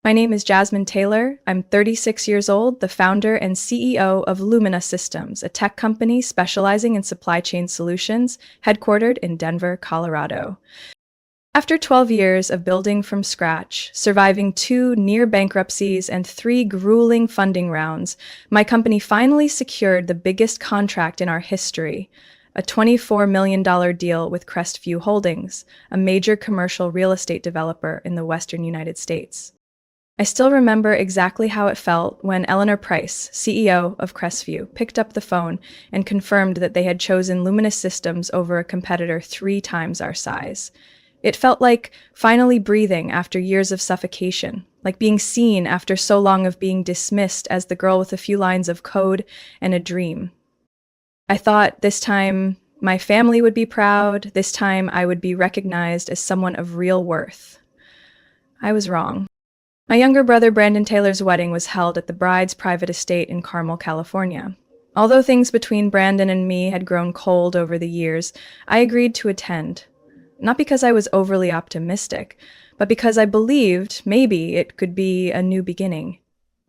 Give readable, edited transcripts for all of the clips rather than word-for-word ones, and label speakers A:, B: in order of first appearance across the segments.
A: My name is Jasmine Taylor. I'm 36 years old, the founder and CEO of Lumina Systems, a tech company specializing in supply chain solutions, headquartered in Denver, Colorado. After 12 years of building from scratch, surviving 2 near bankruptcies and 3 grueling funding rounds, my company finally secured the biggest contract in our history, a $24 million deal with Crestview Holdings, a major commercial real estate developer in the western United States. I still remember exactly how it felt when Eleanor Price, CEO of Crestview, picked up the phone and confirmed that they had chosen Luminous Systems over a competitor 3 times our size. It felt like finally breathing after years of suffocation, like being seen after so long of being dismissed as the girl with a few lines of code and a dream. I thought this time my family would be proud, this time I would be recognized as someone of real worth. I was wrong. My younger brother Brandon Taylor's wedding was held at the bride's private estate in Carmel, California. Although things between Brandon and me had grown cold over the years, I agreed to attend. Not because I was overly optimistic, but because I believed maybe it could be a new beginning.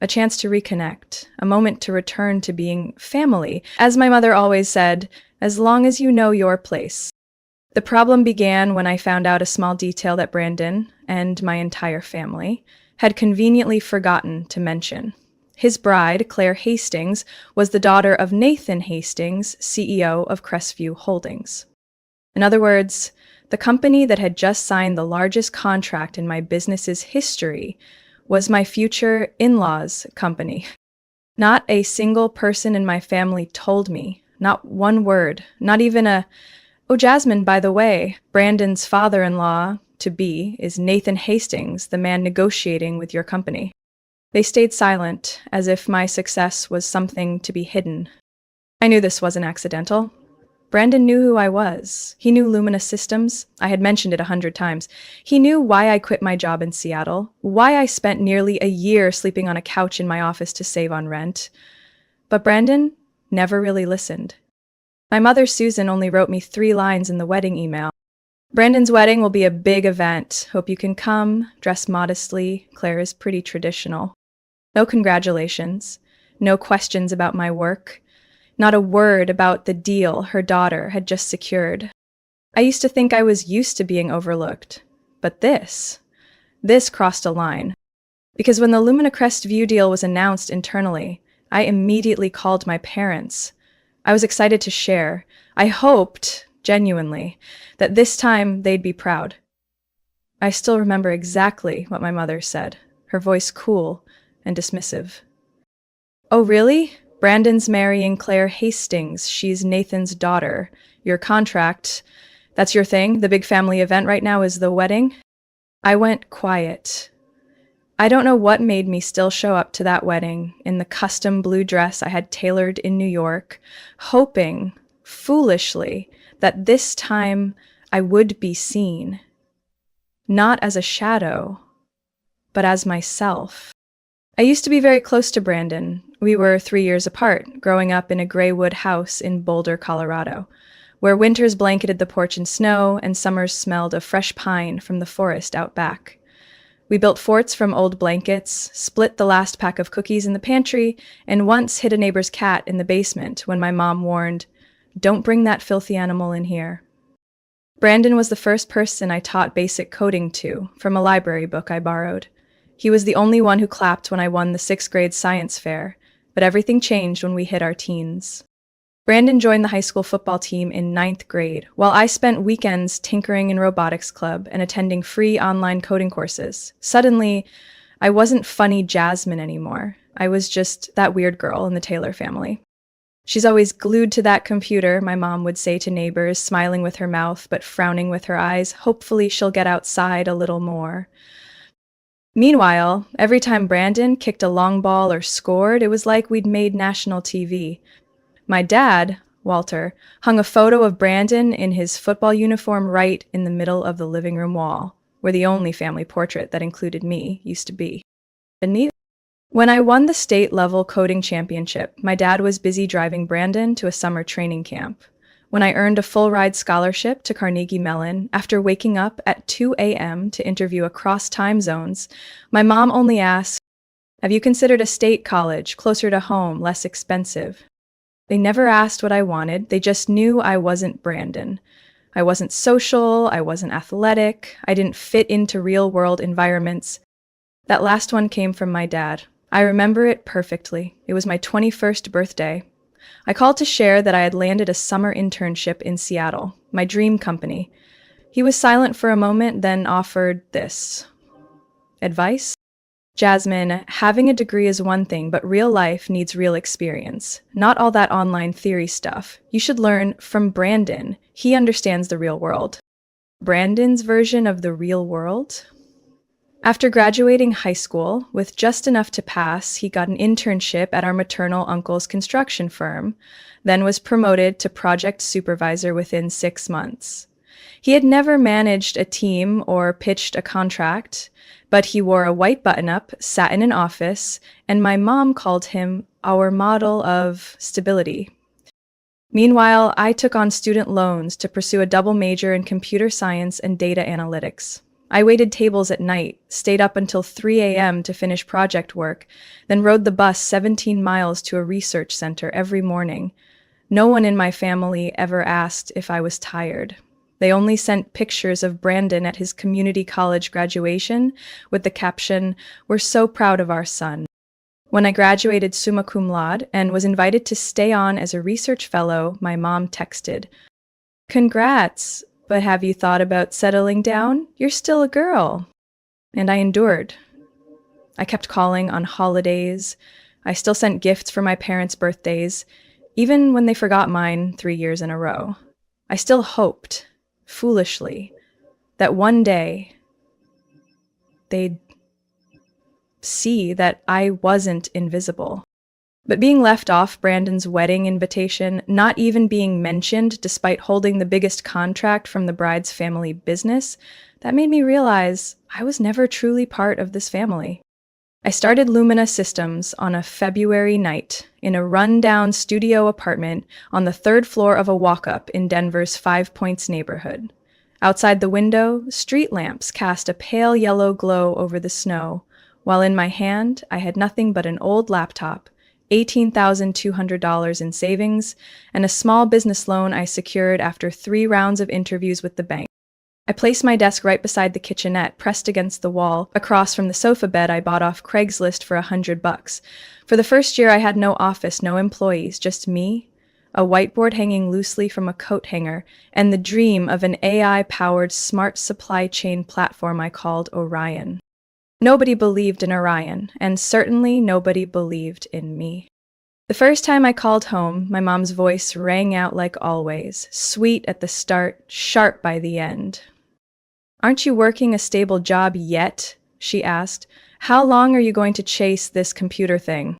A: A chance to reconnect, a moment to return to being family. As my mother always said, as long as you know your place. The problem began when I found out a small detail that Brandon, and my entire family, had conveniently forgotten to mention. His bride, Claire Hastings, was the daughter of Nathan Hastings, CEO of Crestview Holdings. In other words, the company that had just signed the largest contract in my business's history was my future in-laws' company. Not a single person in my family told me, not one word, not even "Oh, Jasmine, by the way, Brandon's father-in-law to-be is Nathan Hastings, the man negotiating with your company." They stayed silent, as if my success was something to be hidden. I knew this wasn't accidental. Brandon knew who I was. He knew Lumina Systems. I had mentioned it 100 times. He knew why I quit my job in Seattle, why I spent nearly a year sleeping on a couch in my office to save on rent. But Brandon never really listened. My mother, Susan, only wrote me 3 lines in the wedding email. "Brandon's wedding will be a big event. Hope you can come. Dress modestly. Claire is pretty traditional." No congratulations. No questions about my work. Not a word about the deal her daughter had just secured. I used to think I was used to being overlooked. But this crossed a line. Because when the Lumina Crestview deal was announced internally, I immediately called my parents. I was excited to share. I hoped, genuinely, that this time they'd be proud. I still remember exactly what my mother said, her voice cool and dismissive. "Oh, really? Brandon's marrying Claire Hastings. She's Nathan's daughter. Your contract, that's your thing? The big family event right now is the wedding?" I went quiet. I don't know what made me still show up to that wedding in the custom blue dress I had tailored in New York, hoping, foolishly, that this time I would be seen. Not as a shadow, but as myself. I used to be very close to Brandon. We were 3 years apart, growing up in a gray wood house in Boulder, Colorado, where winters blanketed the porch in snow and summers smelled of fresh pine from the forest out back. We built forts from old blankets, split the last pack of cookies in the pantry, and once hid a neighbor's cat in the basement when my mom warned, "Don't bring that filthy animal in here." Brandon was the first person I taught basic coding to, from a library book I borrowed. He was the only one who clapped when I won the 6th grade science fair, but everything changed when we hit our teens. Brandon joined the high school football team in 9th grade, while I spent weekends tinkering in robotics club and attending free online coding courses. Suddenly, I wasn't funny Jasmine anymore. I was just that weird girl in the Taylor family. "She's always glued to that computer," my mom would say to neighbors, smiling with her mouth but frowning with her eyes. "Hopefully she'll get outside a little more." Meanwhile, every time Brandon kicked a long ball or scored, it was like we'd made national TV. My dad, Walter, hung a photo of Brandon in his football uniform right in the middle of the living room wall, where the only family portrait that included me used to be. When I won the state-level coding championship, my dad was busy driving Brandon to a summer training camp. when I earned a full-ride scholarship to Carnegie Mellon after waking up at 2 a.m. to interview across time zones. My mom only asked, "Have you considered a state college, closer to home, less expensive?" They never asked what I wanted, they just knew I wasn't Brandon. I wasn't social, I wasn't athletic, I didn't fit into real-world environments. That last one came from my dad. I remember it perfectly. It was my 21st birthday. I called to share that I had landed a summer internship in Seattle, my dream company. He was silent for a moment, then offered this. Advice? Jasmine, having a degree is one thing, but real life needs real experience. Not all that online theory stuff. You should learn from Brandon. He understands the real world. Brandon's version of the real world? After graduating high school, with just enough to pass, he got an internship at our maternal uncle's construction firm, then was promoted to project supervisor within 6 months. He had never managed a team or pitched a contract, but he wore a white button-up, sat in an office, and my mom called him our model of stability. Meanwhile, I took on student loans to pursue a double major in computer science and data analytics. I waited tables at night, stayed up until 3 a.m. to finish project work, then rode the bus 17 miles to a research center every morning. No one in my family ever asked if I was tired. They only sent pictures of Brandon at his community college graduation with the caption, "We're so proud of our son." When I graduated summa cum laude and was invited to stay on as a research fellow, my mom texted, "Congrats, but have you thought about settling down? You're still a girl." And I endured. I kept calling on holidays. I still sent gifts for my parents' birthdays, even when they forgot mine 3 years in a row. I still hoped, foolishly, that one day they'd see that I wasn't invisible. But being left off Brandon's wedding invitation, not even being mentioned despite holding the biggest contract from the bride's family business, that made me realize I was never truly part of this family. I started Lumina Systems on a February night in a run-down studio apartment on the 3rd floor of a walk-up in Denver's Five Points neighborhood. Outside the window, street lamps cast a pale yellow glow over the snow, while in my hand I had nothing but an old laptop, $18,200 in savings, and a small business loan I secured after 3 rounds of interviews with the bank. I placed my desk right beside the kitchenette, pressed against the wall, across from the sofa bed I bought off Craigslist for $100. For the first year I had no office, no employees, just me, a whiteboard hanging loosely from a coat hanger, and the dream of an AI-powered smart supply chain platform I called Orion. Nobody believed in Orion, and certainly nobody believed in me. The first time I called home, my mom's voice rang out like always, sweet at the start, sharp by the end. "Aren't you working a stable job yet?" she asked. "How long are you going to chase this computer thing?"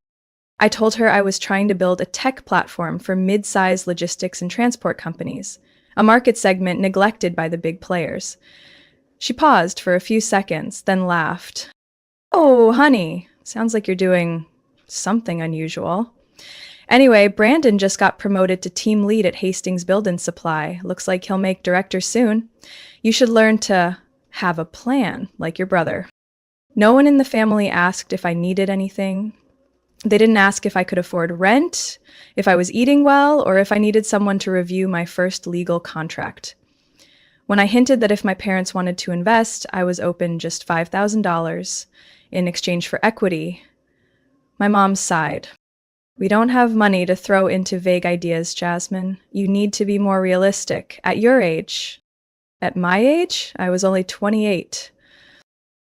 A: I told her I was trying to build a tech platform for mid-sized logistics and transport companies, a market segment neglected by the big players. She paused for a few seconds, then laughed. "Oh, honey, sounds like you're doing something unusual." Anyway, Brandon just got promoted to team lead at Hastings Building Supply. Looks like he'll make director soon. You should learn to have a plan, like your brother. No one in the family asked if I needed anything. They didn't ask if I could afford rent, if I was eating well, or if I needed someone to review my first legal contract. When I hinted that if my parents wanted to invest, I was open just $5,000 in exchange for equity, my mom sighed. "We don't have money to throw into vague ideas, Jasmine. You need to be more realistic. At your age." At my age, I was only 28.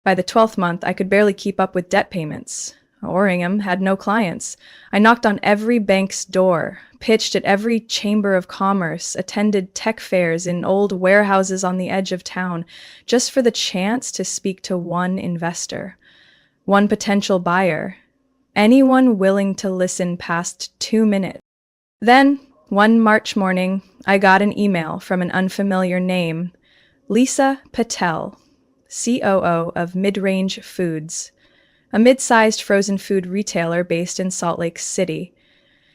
A: By the 12th month, I could barely keep up with debt payments. Orringham had no clients. I knocked on every bank's door, pitched at every chamber of commerce, attended tech fairs in old warehouses on the edge of town, just for the chance to speak to one investor, one potential buyer, anyone willing to listen past 2 minutes. Then, one March morning, I got an email from an unfamiliar name, Lisa Patel, COO of Mid-Range Foods, a mid-sized frozen food retailer based in Salt Lake City.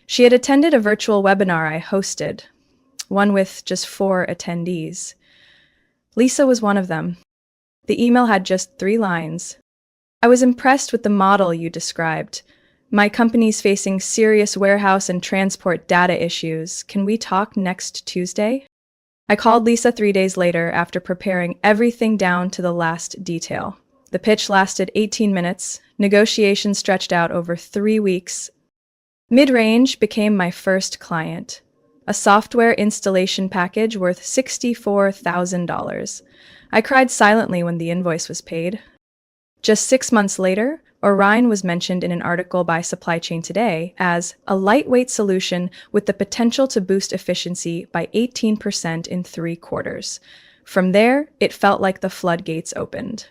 A: She had attended a virtual webinar I hosted. one with just 4 attendees. Lisa was one of them. The email had just 3 lines. I was impressed with the model you described. My company's facing serious warehouse and transport data issues. Can we talk next Tuesday? I called Lisa 3 days later after preparing everything down to the last detail. The pitch lasted 18 minutes. Negotiations stretched out over 3 weeks. Mid-range became my first client, a software installation package worth $64,000. I cried silently when the invoice was paid. Just 6 months later, Orion was mentioned in an article by Supply Chain Today as a lightweight solution with the potential to boost efficiency by 18% in 3 quarters. From there, it felt like the floodgates opened.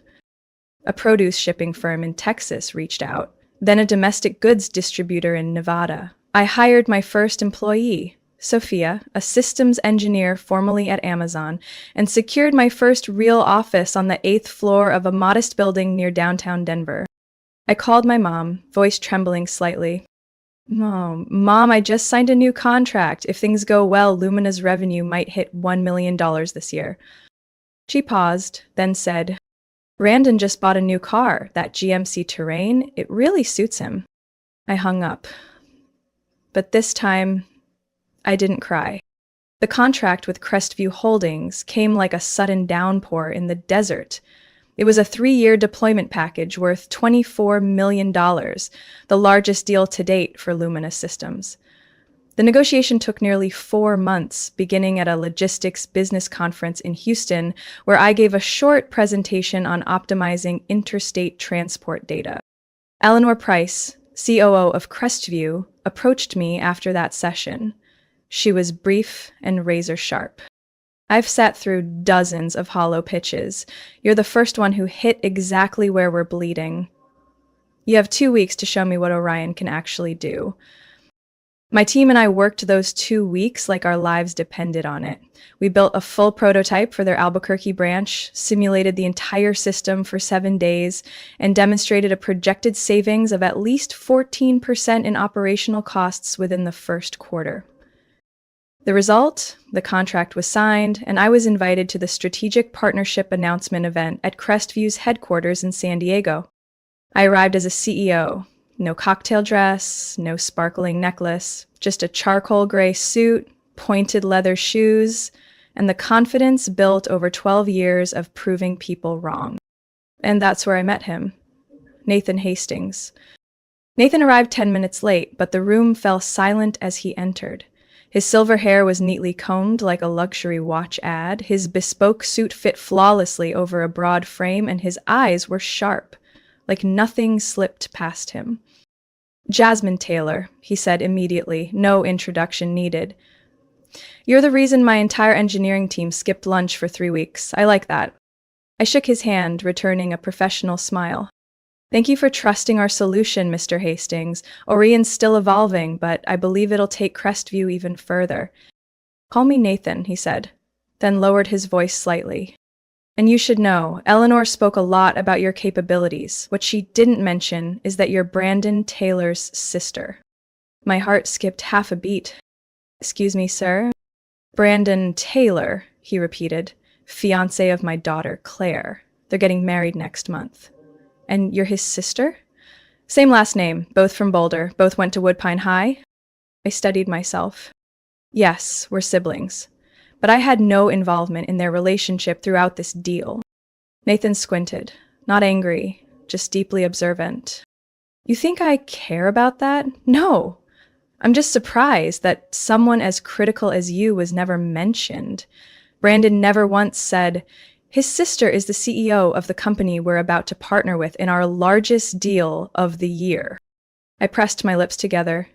A: A produce shipping firm in Texas reached out, then a domestic goods distributor in Nevada. I hired my first employee, Sophia, a systems engineer formerly at Amazon, and secured my first real office on the 8th floor of a modest building near downtown Denver. I called my mom, voice trembling slightly. "Oh, Mom, I just signed a new contract. If things go well, Lumina's revenue might hit $1 million this year." She paused, then said, "Brandon just bought a new car, that GMC Terrain. It really suits him." I hung up. But this time, I didn't cry. The contract with Crestview Holdings came like a sudden downpour in the desert. It was a 3-year deployment package worth $24 million, the largest deal to date for Lumina Systems. The negotiation took nearly 4 months, beginning at a logistics business conference in Houston, where I gave a short presentation on optimizing interstate transport data. Eleanor Price, COO of Crestview, approached me after that session. She was brief and razor sharp. "I've sat through dozens of hollow pitches. You're the first one who hit exactly where we're bleeding. You have 2 weeks to show me what Orion can actually do." My team and I worked those 2 weeks like our lives depended on it. We built a full prototype for their Albuquerque branch, simulated the entire system for 7 days, and demonstrated a projected savings of at least 14% in operational costs within the first quarter. The result? The contract was signed, and I was invited to the Strategic Partnership Announcement event at Crestview's headquarters in San Diego. I arrived as a CEO. No cocktail dress, no sparkling necklace, just a charcoal gray suit, pointed leather shoes, and the confidence built over 12 years of proving people wrong. And that's where I met him, Nathan Hastings. Nathan arrived 10 minutes late, but the room fell silent as he entered. His silver hair was neatly combed like a luxury watch ad, his bespoke suit fit flawlessly over a broad frame, and his eyes were sharp, like nothing slipped past him. "Jasmine Taylor," he said immediately, no introduction needed. "You're the reason my entire engineering team skipped lunch for 3 weeks. I like that." I shook his hand, returning a professional smile. "Thank you for trusting our solution, Mr. Hastings. Orion's still evolving, but I believe it'll take Crestview even further." "Call me Nathan," he said, then lowered his voice slightly. "And you should know, Eleanor spoke a lot about your capabilities. What she didn't mention is that you're Brandon Taylor's sister." My heart skipped half a beat. "Excuse me, sir?" "Brandon Taylor," he repeated, "fiancé of my daughter, Claire. They're getting married next month." "And you're his sister?" "Same last name, both from Boulder, both went to Woodpine High." I steadied myself. "Yes, we're siblings. But I had no involvement in their relationship throughout this deal." Nathan squinted, not angry, just deeply observant. "You think I care about that? No. I'm just surprised that someone as critical as you was never mentioned. Brandon never once said, 'His sister is the CEO of the company we're about to partner with in our largest deal of the year.'" I pressed my lips together.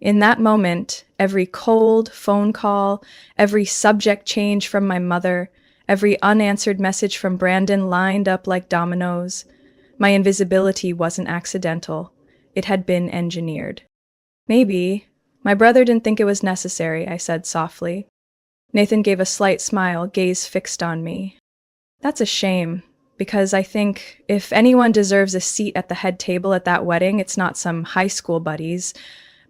A: In that moment, every cold phone call, every subject change from my mother, every unanswered message from Brandon lined up like dominoes. My invisibility wasn't accidental. It had been engineered. "Maybe. My brother didn't think it was necessary," I said softly. Nathan gave a slight smile, gaze fixed on me. "That's a shame, because I think if anyone deserves a seat at the head table at that wedding, it's not some high school buddies,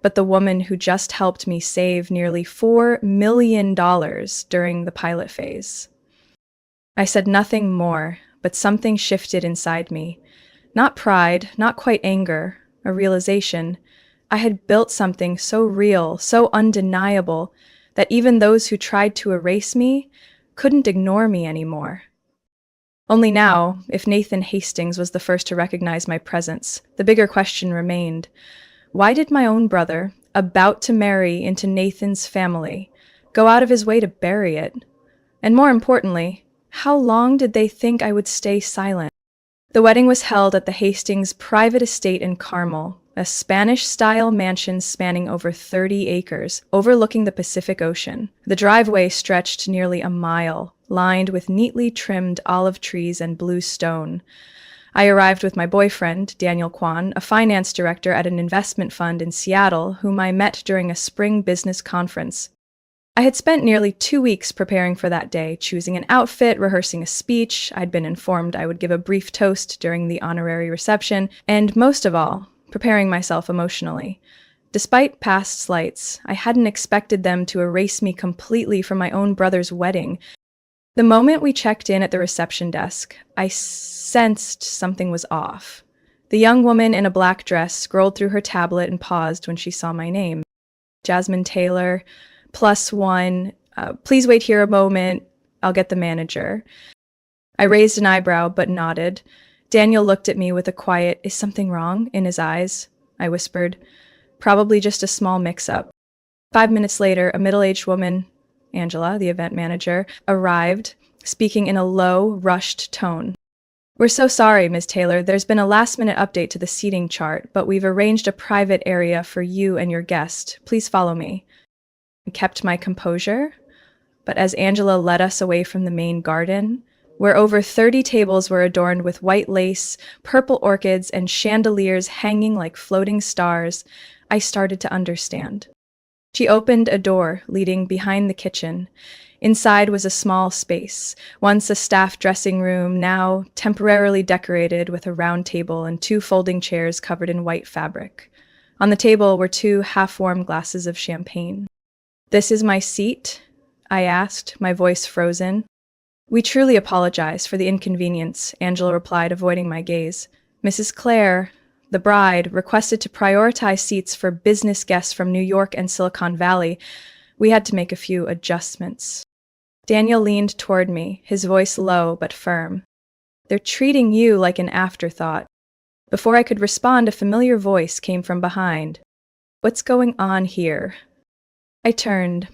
A: but the woman who just helped me save nearly $4 million during the pilot phase. I said nothing more, but something shifted inside me. Not pride, not quite anger, a realization. I had built something so real, so undeniable, that even those who tried to erase me couldn't ignore me anymore. Only now, if Nathan Hastings was the first to recognize my presence, the bigger question remained. Why did my own brother, about to marry into Nathan's family, go out of his way to bury it? And more importantly, how long did they think I would stay silent? The wedding was held at the Hastings private estate in Carmel, a Spanish-style mansion spanning over 30 acres, overlooking the Pacific Ocean. The driveway stretched nearly a mile, lined with neatly trimmed olive trees and blue stone. I arrived with my boyfriend, Daniel Kwan, a finance director at an investment fund in Seattle, whom I met during a spring business conference. I had spent nearly 2 weeks preparing for that day, choosing an outfit, rehearsing a speech. I'd been informed I would give a brief toast during the honorary reception, and most of all, preparing myself emotionally. Despite past slights, I hadn't expected them to erase me completely from my own brother's wedding. The moment we checked in at the reception desk, I sensed something was off. The young woman in a black dress scrolled through her tablet and paused when she saw my name. Jasmine Taylor, +1, please wait here a moment, I'll get the manager. I raised an eyebrow but nodded. Daniel looked at me with a quiet, "Is something wrong?" in his eyes. I whispered, "Probably just a small mix-up." 5 minutes later, a middle-aged woman, Angela, the event manager, arrived, speaking in a low, rushed tone. "We're so sorry, Ms. Taylor. There's been a last-minute update to the seating chart, but we've arranged a private area for you and your guest. Please follow me." I kept my composure, but as Angela led us away from the main garden, where over 30 tables were adorned with white lace, purple orchids, and chandeliers hanging like floating stars, I started to understand. She opened a door leading behind the kitchen. Inside was a small space, once a staff dressing room, now temporarily decorated with a round table and 2 folding chairs covered in white fabric. On the table were 2 half-warm glasses of champagne. "This is my seat?" I asked, my voice frozen. "We truly apologize for the inconvenience," Angela replied, avoiding my gaze. "Mrs. Clare, the bride, requested to prioritize seats for business guests from New York and Silicon Valley. We had to make a few adjustments." Daniel leaned toward me, his voice low but firm. "They're treating you like an afterthought." Before I could respond, a familiar voice came from behind. "What's going on here?" I turned.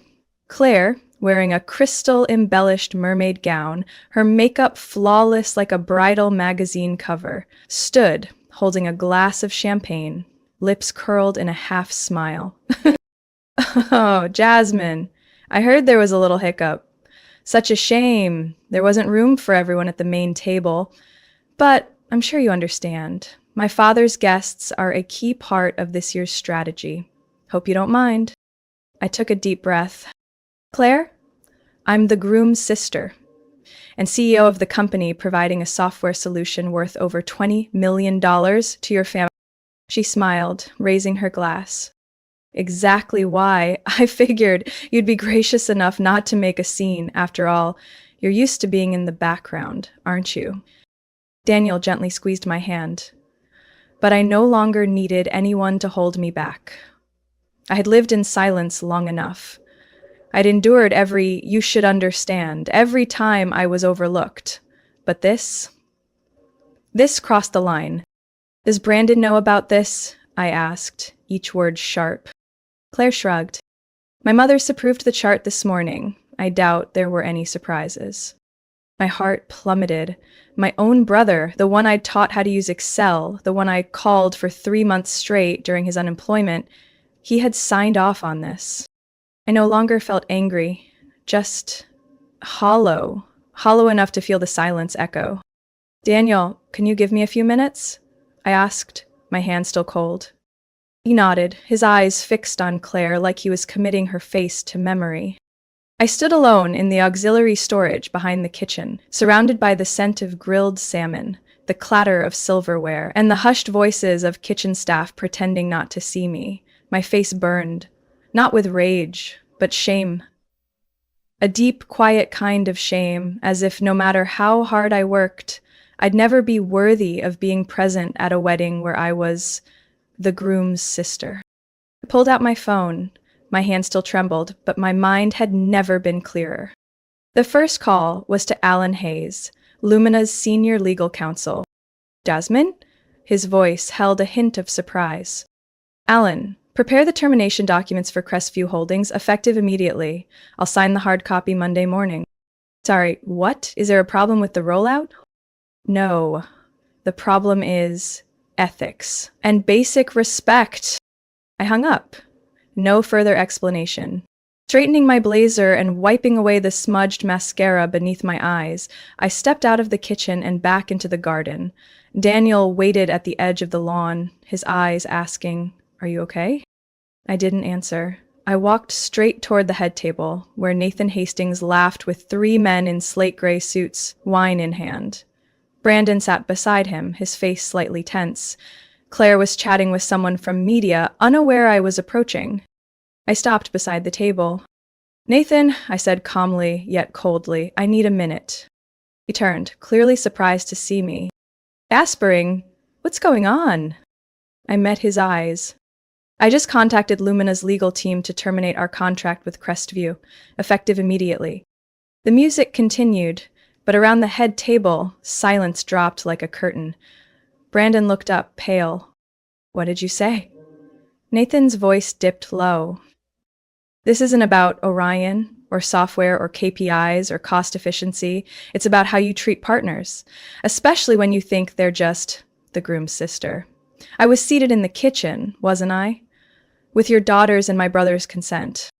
A: Claire, wearing a crystal-embellished mermaid gown, her makeup flawless like a bridal magazine cover, stood, holding a glass of champagne, lips curled in a half-smile. "Oh, Jasmine, I heard there was a little hiccup. Such a shame. There wasn't room for everyone at the main table. But I'm sure you understand. My father's guests are a key part of this year's strategy. Hope you don't mind." I took a deep breath. "Claire, I'm the groom's sister and CEO of the company providing a software solution worth over $20 million to your family." She smiled, raising her glass. "Exactly why I figured you'd be gracious enough not to make a scene. After all, you're used to being in the background, aren't you?" Daniel gently squeezed my hand. But I no longer needed anyone to hold me back. I had lived in silence long enough. I'd endured every "you should understand" every time I was overlooked. But this crossed the line. "Does Brandon know about this?" I asked, each word sharp. Claire shrugged. "My mother's approved the chart this morning. I doubt there were any surprises." My heart plummeted. My own brother, the one I'd taught how to use Excel, the one I called for 3 months straight during his unemployment, he had signed off on this. I no longer felt angry, just hollow enough to feel the silence echo. "Daniel, can you give me a few minutes?" I asked, my hand still cold. He nodded, his eyes fixed on Claire like he was committing her face to memory. I stood alone in the auxiliary storage behind the kitchen, surrounded by the scent of grilled salmon, the clatter of silverware, and the hushed voices of kitchen staff pretending not to see me. My face burned, not with rage, but shame. A deep, quiet kind of shame, as if no matter how hard I worked, I'd never be worthy of being present at a wedding where I was the groom's sister. I pulled out my phone. My hand still trembled, but my mind had never been clearer. The first call was to Alan Hayes, Lumina's senior legal counsel. Jasmine? His voice held a hint of surprise. Alan, prepare the termination documents for Crestview Holdings, effective immediately. I'll sign the hard copy Monday morning. Sorry, what? Is there a problem with the rollout? No. The problem is ethics and basic respect. I hung up. No further explanation. Straightening my blazer and wiping away the smudged mascara beneath my eyes, I stepped out of the kitchen and back into the garden. Daniel waited at the edge of the lawn, his eyes asking, "Are you okay?" I didn't answer. I walked straight toward the head table, where Nathan Hastings laughed with 3 men in slate gray suits, wine in hand. Brandon sat beside him, his face slightly tense. Claire was chatting with someone from media, unaware I was approaching. I stopped beside the table. "Nathan," I said calmly, yet coldly, "I need a minute." He turned, clearly surprised to see me. Aspering, "What's going on?" I met his eyes. "I just contacted Lumina's legal team to terminate our contract with Crestview, effective immediately." The music continued, but around the head table, silence dropped like a curtain. Brandon looked up, pale. "What did you say?" Nathan's voice dipped low. "This isn't about Orion, or software, or KPIs, or cost efficiency. It's about how you treat partners, especially when you think they're just the groom's sister. I was seated in the kitchen, wasn't I? With your daughter's and my brother's consent."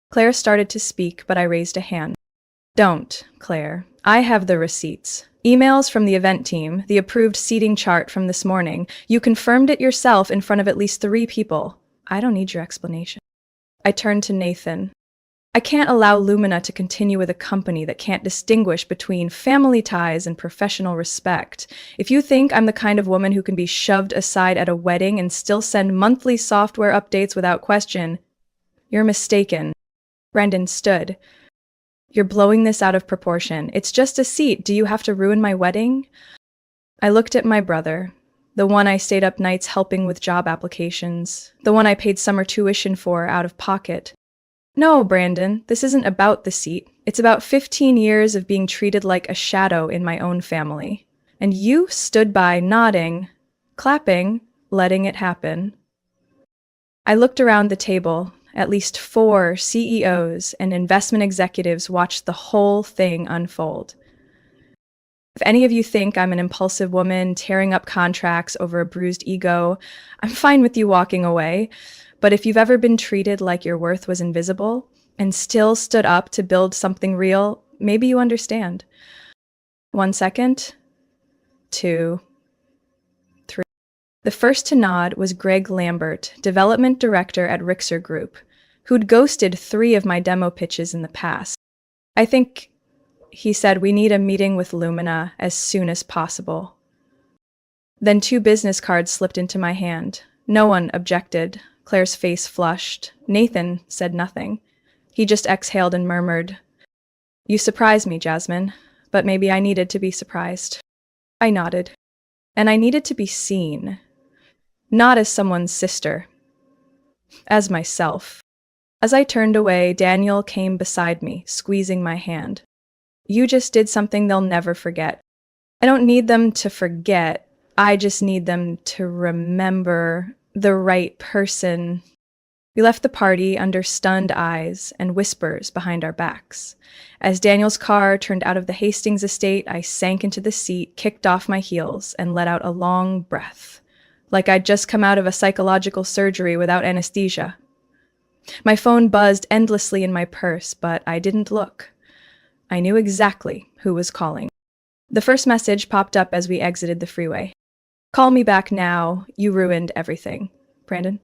A: Claire started to speak, but I raised a hand. "Don't, Claire. I have the receipts. Emails from the event team, the approved seating chart from this morning. You confirmed it yourself in front of at least 3 people. I don't need your explanation." I turned to Nathan. "I can't allow Lumina to continue with a company that can't distinguish between family ties and professional respect. If you think I'm the kind of woman who can be shoved aside at a wedding and still send monthly software updates without question, you're mistaken." Brendan stood. "You're blowing this out of proportion. It's just a seat. Do you have to ruin my wedding?" I looked at my brother, the one I stayed up nights helping with job applications, the one I paid summer tuition for out of pocket. "No, Brandon, this isn't about the seat. It's about 15 years of being treated like a shadow in my own family. And you stood by nodding, clapping, letting it happen." I looked around the table. At least 4 CEOs and investment executives watched the whole thing unfold. If any of you think I'm an impulsive woman tearing up contracts over a bruised ego, I'm fine with you walking away. But if you've ever been treated like your worth was invisible and still stood up to build something real, maybe you understand. 1 second, 2, 3. The first to nod was Greg Lambert, development director at Rixer Group, who'd ghosted 3 of my demo pitches in the past. "I think," he said, "we need a meeting with Lumina as soon as possible." Then 2 business cards slipped into my hand. No one objected. Claire's face flushed. Nathan said nothing. He just exhaled and murmured, "You surprised me, Jasmine, but maybe I needed to be surprised." I nodded. And I needed to be seen. Not as someone's sister. As myself. As I turned away, Daniel came beside me, squeezing my hand. "You just did something they'll never forget." "I don't need them to forget. I just need them to remember the right person." We left the party under stunned eyes and whispers behind our backs. As Daniel's car turned out of the Hastings estate, I sank into the seat, kicked off my heels, and let out a long breath, like I'd just come out of a psychological surgery without anesthesia. My phone buzzed endlessly in my purse, but I didn't look. I knew exactly who was calling. The first message popped up as we exited the freeway. "Call me back now. You ruined everything, Brandon."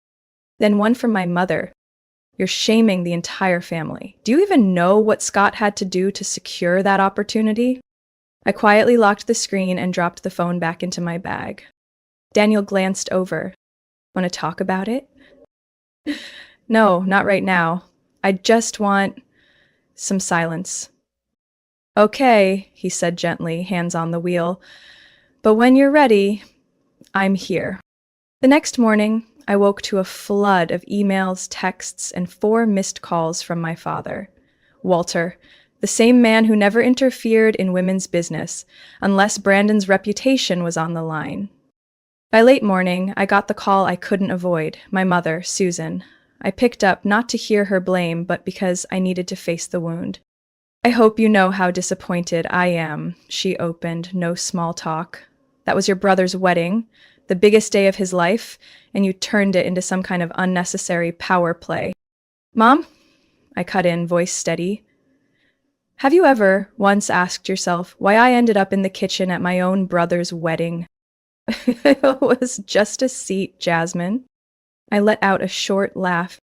A: Then one from my mother. "You're shaming the entire family. Do you even know what Scott had to do to secure that opportunity?" I quietly locked the screen and dropped the phone back into my bag. Daniel glanced over. "Want to talk about it?" No, not right now. I just want some silence. Okay, he said gently, hands on the wheel. But when you're ready, I'm here. The next morning, I woke to a flood of emails, texts, and 4 missed calls from my father. Walter, the same man who never interfered in women's business, unless Brandon's reputation was on the line. By late morning, I got the call I couldn't avoid, my mother, Susan. I picked up not to hear her blame, but because I needed to face the wound. I hope you know how disappointed I am, she opened, no small talk. That was your brother's wedding, the biggest day of his life, and you turned it into some kind of unnecessary power play. Mom? I cut in, voice steady. Have you ever once asked yourself why I ended up in the kitchen at my own brother's wedding? It was just a seat, Jasmine. I let out a short laugh.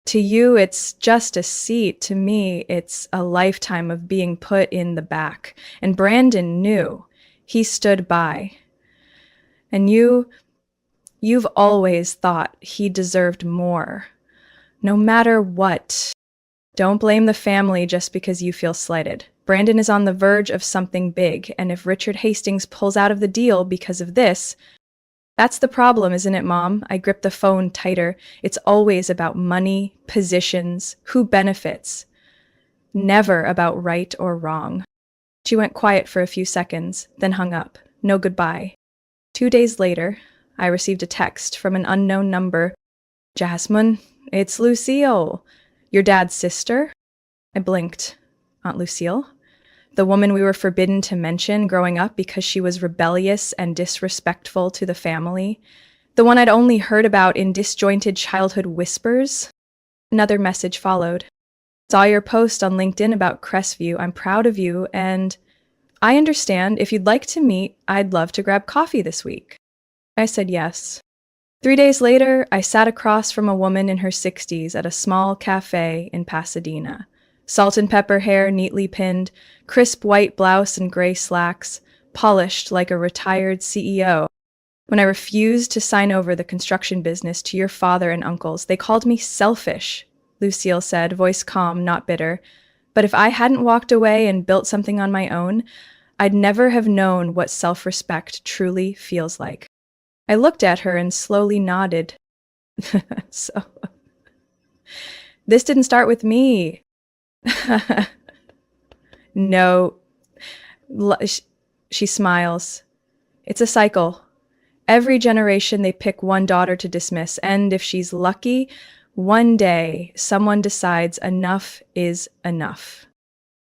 A: To you, it's just a seat. To me, it's a lifetime of being put in the back. And Brandon knew. He stood by. And you've always thought he deserved more. No matter what. Don't blame the family just because you feel slighted. Brandon is on the verge of something big, and if Richard Hastings pulls out of the deal because of this, that's the problem, isn't it, Mom? I gripped the phone tighter. It's always about money, positions, who benefits. Never about right or wrong. She went quiet for a few seconds, then hung up. No goodbye. 2 days later, I received a text from an unknown number. Jasmine, it's Lucille. Your dad's sister? I blinked. Aunt Lucille? The woman we were forbidden to mention growing up because she was rebellious and disrespectful to the family. The one I'd only heard about in disjointed childhood whispers. Another message followed. Saw your post on LinkedIn about Crestview. I'm proud of you, and I understand if you'd like to meet, I'd love to grab coffee this week. I said yes. 3 days later, I sat across from a woman in her 60s at a small cafe in Pasadena. Salt and pepper hair neatly pinned, crisp white blouse and gray slacks, polished like a retired CEO. When I refused to sign over the construction business to your father and uncles, they called me selfish, Lucille said, voice calm, not bitter. But if I hadn't walked away and built something on my own, I'd never have known what self-respect truly feels like. I looked at her and slowly nodded. So, this didn't start with me. No, she smiles. It's a cycle. Every generation they pick one daughter to dismiss, and if she's lucky, one day someone decides enough is enough.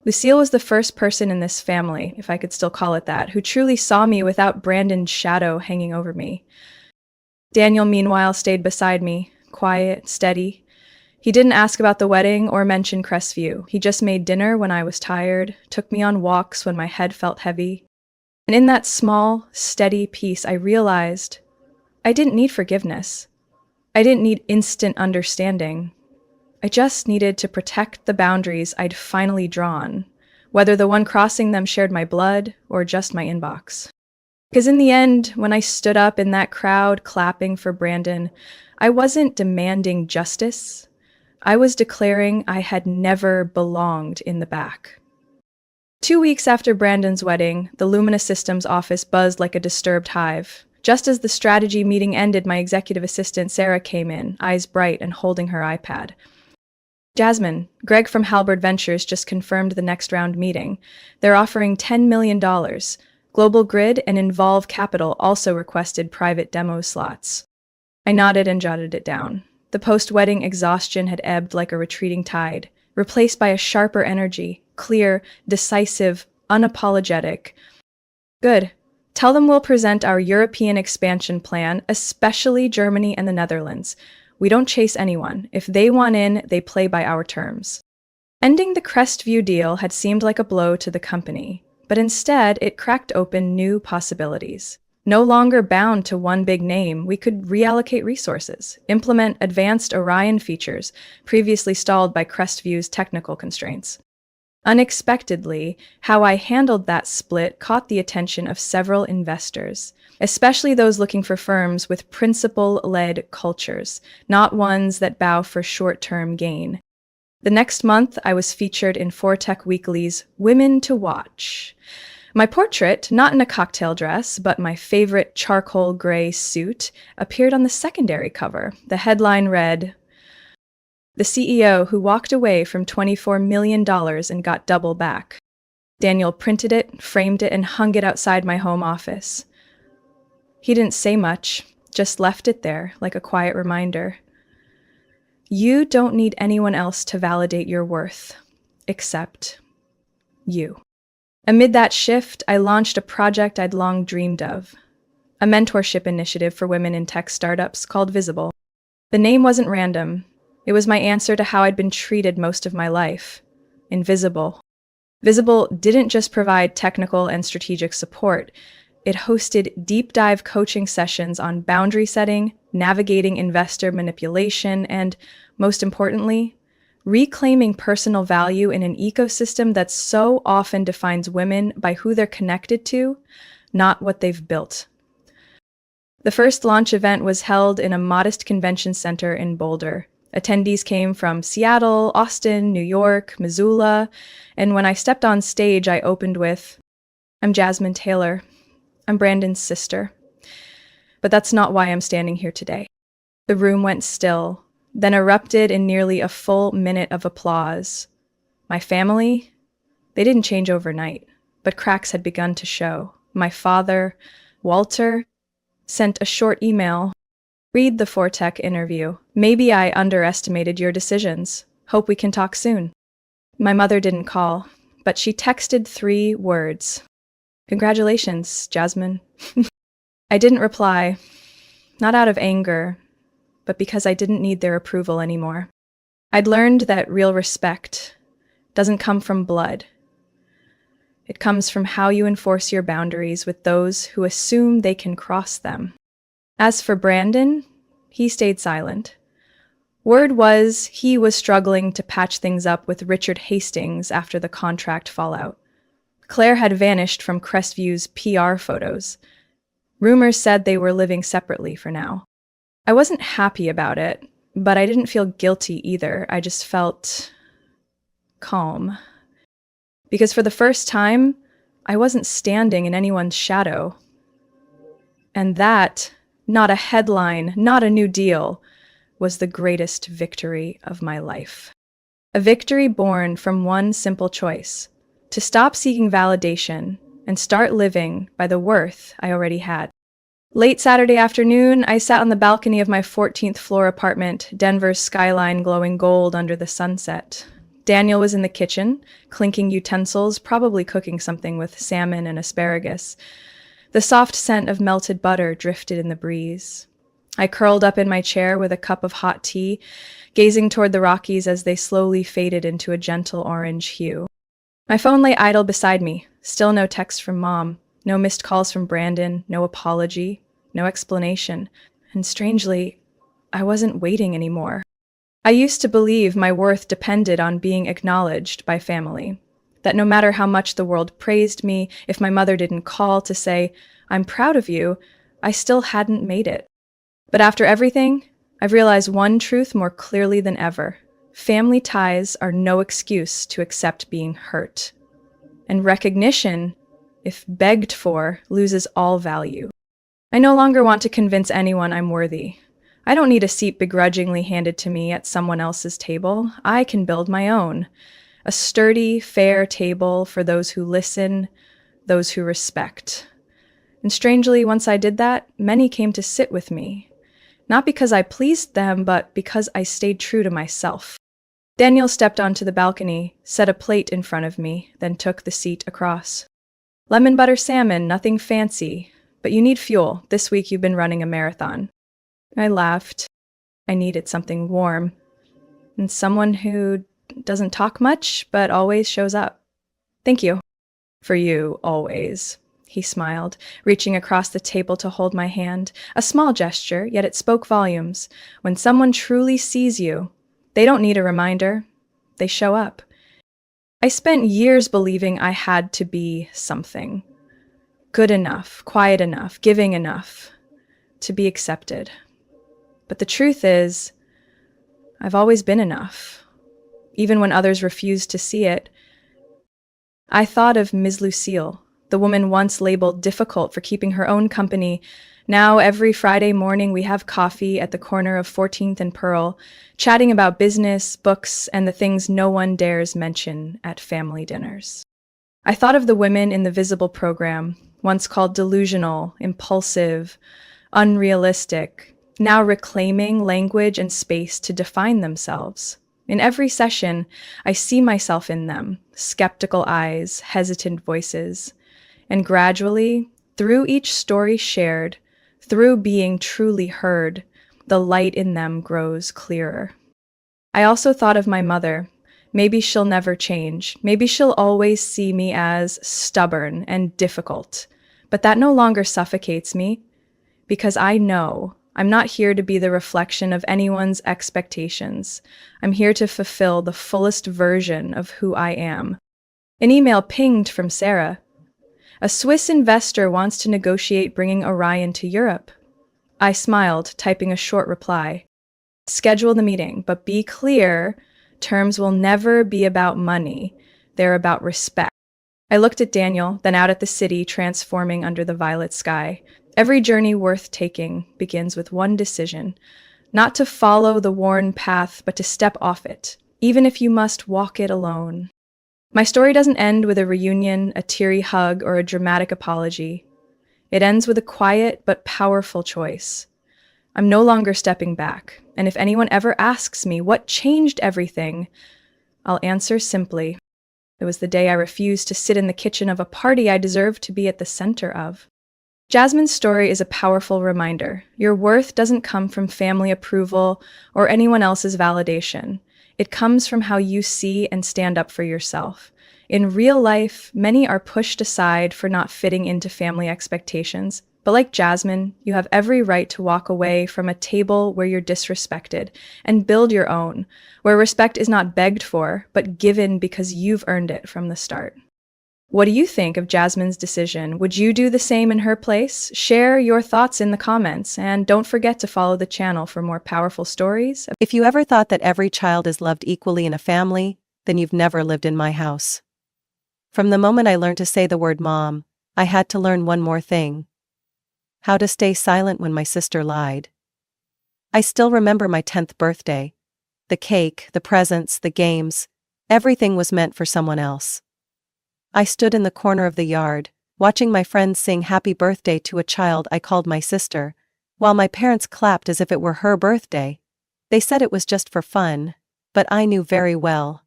A: Lucille was the first person in this family, if I could still call it that, who truly saw me without Brandon's shadow hanging over me. Daniel, meanwhile, stayed beside me, quiet, steady. He didn't ask about the wedding or mention Crestview. He just made dinner when I was tired, took me on walks when my head felt heavy. And in that small, steady peace, I realized I didn't need forgiveness. I didn't need instant understanding. I just needed to protect the boundaries I'd finally drawn, whether the one crossing them shared my blood or just my inbox. Because in the end, when I stood up in that crowd clapping for Brandon, I wasn't demanding justice. I was declaring I had never belonged in the back. 2 weeks after Brandon's wedding, the Lumina Systems office buzzed like a disturbed hive. Just as the strategy meeting ended, my executive assistant, Sarah, came in, eyes bright and holding her iPad. Jasmine, Greg from Halberd Ventures just confirmed the next round meeting. They're offering $10 million. Global Grid and Involve Capital also requested private demo slots. I nodded and jotted it down. The post-wedding exhaustion had ebbed like a retreating tide, replaced by a sharper energy, clear, decisive, unapologetic. Good. Tell them we'll present our European expansion plan, especially Germany and the Netherlands. We don't chase anyone. If they want in, they play by our terms. Ending the Crestview deal had seemed like a blow to the company, but instead it cracked open new possibilities. No longer bound to one big name, we could reallocate resources, implement advanced Orion features previously stalled by Crestview's technical constraints. Unexpectedly, how I handled that split caught the attention of several investors. especially those looking for firms with principle-led cultures, not ones that bow for short-term gain. The next month, I was featured in Fortech Weekly's Women to Watch. My portrait, not in a cocktail dress, but my favorite charcoal gray suit, appeared on the secondary cover. The headline read, "The CEO who walked away from $24 million and got double back." Daniel printed it, framed it, and hung it outside my home office. He didn't say much, just left it there like a quiet reminder. You don't need anyone else to validate your worth, except you. Amid that shift, I launched a project I'd long dreamed of, a mentorship initiative for women in tech startups called Visible. The name wasn't random. It was my answer to how I'd been treated most of my life. Invisible. Visible didn't just provide technical and strategic support. It hosted deep dive coaching sessions on boundary setting, navigating investor manipulation, and, most importantly, reclaiming personal value in an ecosystem that so often defines women by who they're connected to, not what they've built. The first launch event was held in a modest convention center in Boulder. Attendees came from Seattle, Austin, New York, Missoula, and when I stepped on stage, I opened with, "I'm Jasmine Taylor. I'm Brandon's sister." But that's not why I'm standing here today. The room went still, then erupted in nearly a full minute of applause. My family? They didn't change overnight, but cracks had begun to show. My father, Walter, sent a short email. "Read the Fortech interview. Maybe I underestimated your decisions. Hope we can talk soon." My mother didn't call, but she texted 3 words. "Congratulations, Jasmine." I didn't reply, not out of anger, but because I didn't need their approval anymore. I'd learned that real respect doesn't come from blood. It comes from how you enforce your boundaries with those who assume they can cross them. As for Brandon, he stayed silent. Word was he was struggling to patch things up with Richard Hastings after the contract fallout. Claire had vanished from Crestview's PR photos. Rumors said they were living separately for now. I wasn't happy about it, but I didn't feel guilty either. I just felt calm. Because for the first time, I wasn't standing in anyone's shadow. And that, not a headline, not a new deal, was the greatest victory of my life. A victory born from one simple choice: to stop seeking validation and start living by the worth I already had. Late Saturday afternoon, I sat on the balcony of my 14th floor apartment, Denver's skyline glowing gold under the sunset. Daniel was in the kitchen, clinking utensils, probably cooking something with salmon and asparagus. The soft scent of melted butter drifted in the breeze. I curled up in my chair with a cup of hot tea, gazing toward the Rockies as they slowly faded into a gentle orange hue. My phone lay idle beside me, still no text from Mom, no missed calls from Brandon, no apology, no explanation. And strangely, I wasn't waiting anymore. I used to believe my worth depended on being acknowledged by family, that no matter how much the world praised me, if my mother didn't call to say, "I'm proud of you," I still hadn't made it. But after everything, I've realized one truth more clearly than ever. Family ties are no excuse to accept being hurt. And recognition, if begged for, loses all value. I no longer want to convince anyone I'm worthy. I don't need a seat begrudgingly handed to me at someone else's table. I can build my own. A sturdy, fair table for those who listen, those who respect. And strangely, once I did that, many came to sit with me. Not because I pleased them, but because I stayed true to myself. Daniel stepped onto the balcony, set a plate in front of me, then took the seat across. "Lemon butter salmon, nothing fancy, but you need fuel. This week you've been running a marathon." I laughed. I needed something warm. And someone who doesn't talk much, but always shows up. "Thank you." "For you, always." He smiled, reaching across the table to hold my hand. A small gesture, yet it spoke volumes. When someone truly sees you, they don't need a reminder. They show up. I spent years believing I had to be something. good enough, quiet enough, giving enough to be accepted. But the truth is, I've always been enough, even when others refused to see it. I thought of Ms. Lucille, the woman once labeled difficult for keeping her own company. Now, every Friday morning, we have coffee at the corner of 14th and Pearl, chatting about business, books, and the things no one dares mention at family dinners. I thought of the women in the Visible program, once called delusional, impulsive, unrealistic, now reclaiming language and space to define themselves. In every session, I see myself in them, skeptical eyes, hesitant voices. And gradually, through each story shared, through being truly heard, the light in them grows clearer. I also thought of my mother. Maybe she'll never change. Maybe she'll always see me as stubborn and difficult. But that no longer suffocates me, because I know I'm not here to be the reflection of anyone's expectations. I'm here to fulfill the fullest version of who I am. An email pinged from Sarah. A Swiss investor wants to negotiate bringing Orion to Europe. I smiled, typing a short reply. Schedule the meeting, but be clear, terms will never be about money. They're about respect. I looked at Daniel, then out at the city transforming under the violet sky. Every journey worth taking begins with one decision, not to follow the worn path, but to step off it, even if you must walk it alone. My story doesn't end with a reunion, a teary hug, or a dramatic apology. It ends with a quiet but powerful choice. I'm no longer stepping back, and if anyone ever asks me what changed everything, I'll answer simply, it was the day I refused to sit in the kitchen of a party I deserved to be at the center of. Jasmine's story is a powerful reminder. Your worth doesn't come from family approval or anyone else's validation. It comes from how you see and stand up for yourself. In real life, many are pushed aside for not fitting into family expectations. But like Jasmine, you have every right to walk away from a table where you're disrespected and build your own, where respect is not begged for, but given because you've earned it from the start. What do you think of Jasmine's decision? Would you do the same in her place? Share your thoughts in the comments, and don't forget to follow the channel for more powerful stories.
B: If you ever thought that every child is loved equally in a family, then you've never lived in my house. From the moment I learned to say the word mom, I had to learn one more thing. How to stay silent when my sister lied. I still remember my 10th birthday. The cake, the presents, the games, everything was meant for someone else. I stood in the corner of the yard, watching my friends sing happy birthday to a child I called my sister, while my parents clapped as if it were her birthday. They said it was just for fun, but I knew very well.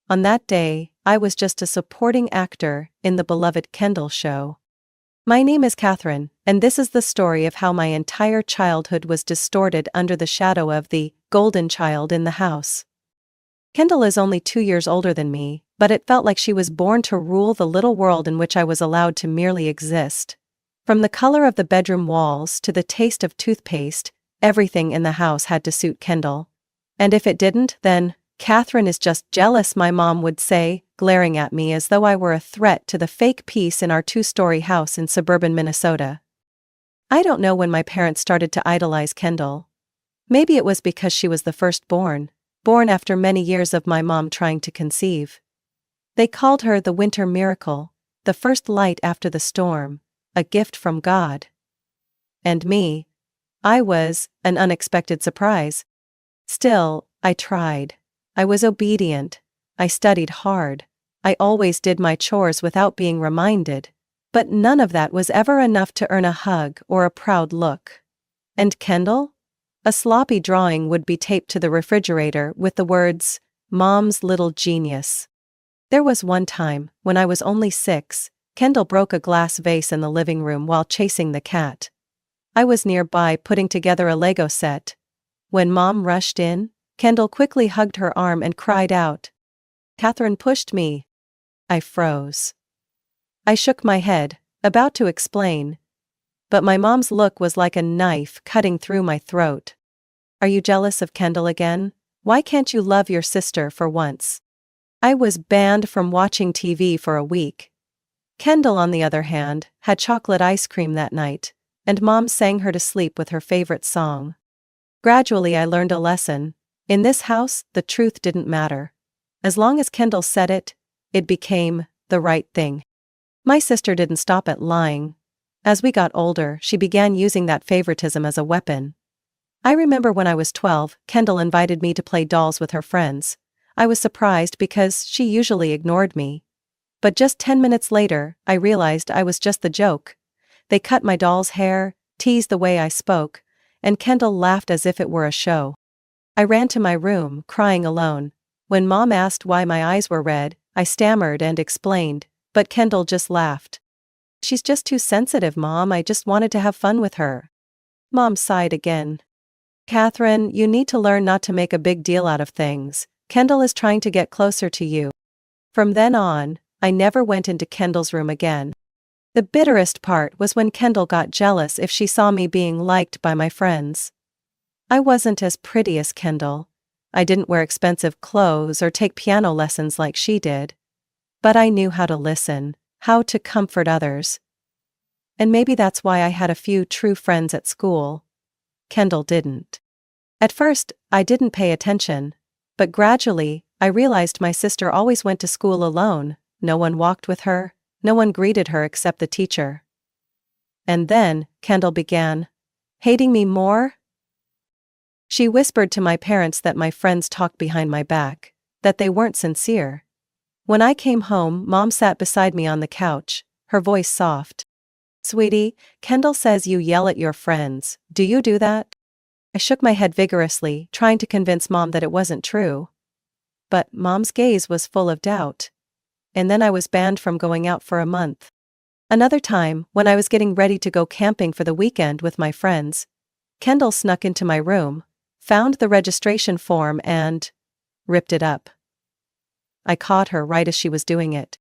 B: On that day, I was just a supporting actor in the beloved Kendall show. My name is Catherine, and this is the story of how my entire childhood was distorted under the shadow of the golden child in the house. Kendall is only 2 years older than me, but it felt like she was born to rule the little world in which I was allowed to merely exist. From the color of the bedroom walls to the taste of toothpaste, everything in the house had to suit Kendall. And if it didn't, then, Catherine is just jealous, my mom would say, glaring at me as though I were a threat to the fake peace in our 2-story house in suburban Minnesota. I don't know when my parents started to idolize Kendall. Maybe it was because she was the firstborn, born after many years of my mom trying to conceive. They called her the winter miracle, the first light after the storm, a gift from God. And me, I was an unexpected surprise. Still, I tried. I was obedient. I studied hard. I always did my chores without being reminded. But none of that was ever enough to earn a hug or a proud look. And Kendall? A sloppy drawing would be taped to the refrigerator with the words, "Mom's little genius." There was one time, when I was only 6, Kendall broke a glass vase in the living room while chasing the cat. I was nearby putting together a Lego set. When Mom rushed in, Kendall quickly hugged her arm and cried out. Catherine pushed me. I froze. I shook my head, about to explain. But my mom's look was like a knife cutting through my throat. Are you jealous of Kendall again? Why can't you love your sister for once? I was banned from watching TV for a week. Kendall, on the other hand, had chocolate ice cream that night, and Mom sang her to sleep with her favorite song. Gradually, I learned a lesson. In this house, the truth didn't matter. As long as Kendall said it, it became the right thing. My sister didn't stop at lying. As we got older, she began using that favoritism as a weapon. I remember when I was 12, Kendall invited me to play dolls with her friends. I was surprised because she usually ignored me. But just 10 minutes later, I realized I was just the joke. They cut my doll's hair, teased the way I spoke, and Kendall laughed as if it were a show. I ran to my room, crying alone. When Mom asked why my eyes were red, I stammered and explained, but Kendall just laughed. "She's just too sensitive, Mom. I just wanted to have fun with her." Mom sighed again. "Catherine, you need to learn not to make a big deal out of things. Kendall is trying to get closer to you." From then on, I never went into Kendall's room again. The bitterest part was when Kendall got jealous if she saw me being liked by my friends. I wasn't as pretty as Kendall. I didn't wear expensive clothes or take piano lessons like she did. But I knew how to listen, how to comfort others. And maybe that's why I had a few true friends at school. Kendall didn't. At first, I didn't pay attention, but gradually, I realized my sister always went to school alone. No one walked with her, no one greeted her except the teacher. And then, Kendall began hating me more. She whispered to my parents that my friends talked behind my back, that they weren't sincere. When I came home, Mom sat beside me on the couch, her voice soft. "Sweetie, Kendall says you yell at your friends. Do you do that?" I shook my head vigorously, trying to convince Mom that it wasn't true. But Mom's gaze was full of doubt. And then I was banned from going out for a month. Another time, when I was getting ready to go camping for the weekend with my friends, Kendall snuck into my room, found the registration form and ripped it up. I caught her right as she was doing it.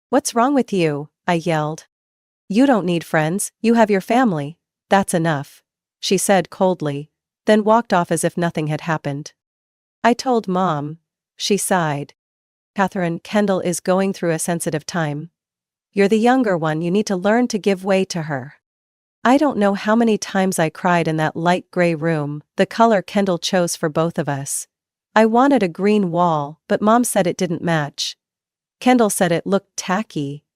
B: "What's wrong with you?" I yelled. "You don't need friends, you have your family. That's enough," she said coldly, then walked off as if nothing had happened. I told Mom. She sighed. "Catherine, Kendall is going through a sensitive time. You're the younger one, you need to learn to give way to her." I don't know how many times I cried in that light gray room, the color Kendall chose for both of us. I wanted a green wall, but Mom said it didn't match. Kendall said it looked tacky.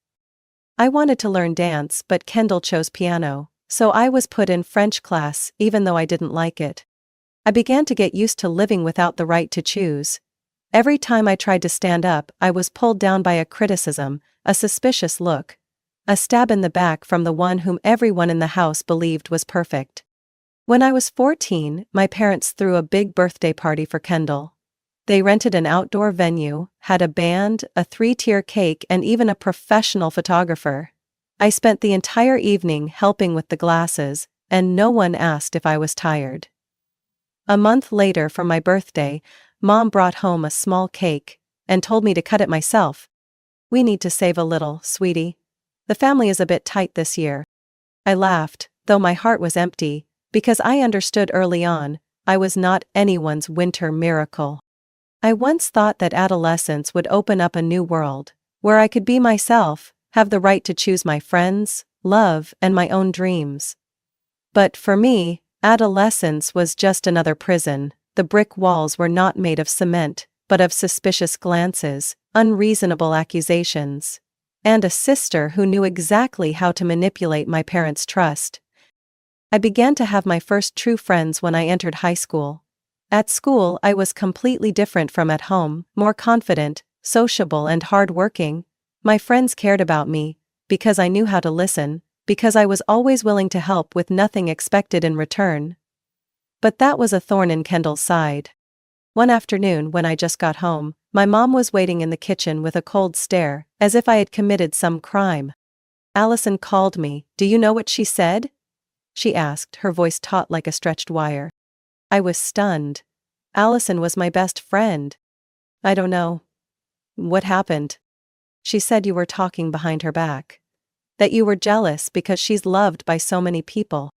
B: I wanted to learn dance, but Kendall chose piano, so I was put in French class, even though I didn't like it. I began to get used to living without the right to choose. Every time I tried to stand up, I was pulled down by a criticism, a suspicious look, a stab in the back from the one whom everyone in the house believed was perfect. When I was 14, my parents threw a big birthday party for Kendall. They rented an outdoor venue, had a band, a 3-tier cake, and even a professional photographer. I spent the entire evening helping with the glasses, and no one asked if I was tired. A month later, for my birthday, Mom brought home a small cake and told me to cut it myself. "We need to save a little, sweetie. The family is a bit tight this year." I laughed, though my heart was empty, because I understood early on, I was not anyone's winter miracle. I once thought that adolescence would open up a new world, where I could be myself, have the right to choose my friends, love, and my own dreams. But for me, adolescence was just another prison. The brick walls were not made of cement, but of suspicious glances, unreasonable accusations, and a sister who knew exactly how to manipulate my parents' trust. I began to have my first true friends when I entered high school. At school, I was completely different from at home, more confident, sociable, and hardworking. My friends cared about me, because I knew how to listen, because I was always willing to help with nothing expected in return. But that was a thorn in Kendall's side. One afternoon when I just got home, my mom was waiting in the kitchen with a cold stare, as if I had committed some crime. "Allison called me. Do you know what she said?" she asked, her voice taut like a stretched wire. I was stunned. Allison was my best friend. "I don't know." "What happened?" "She said you were talking behind her back. That you were jealous because she's loved by so many people."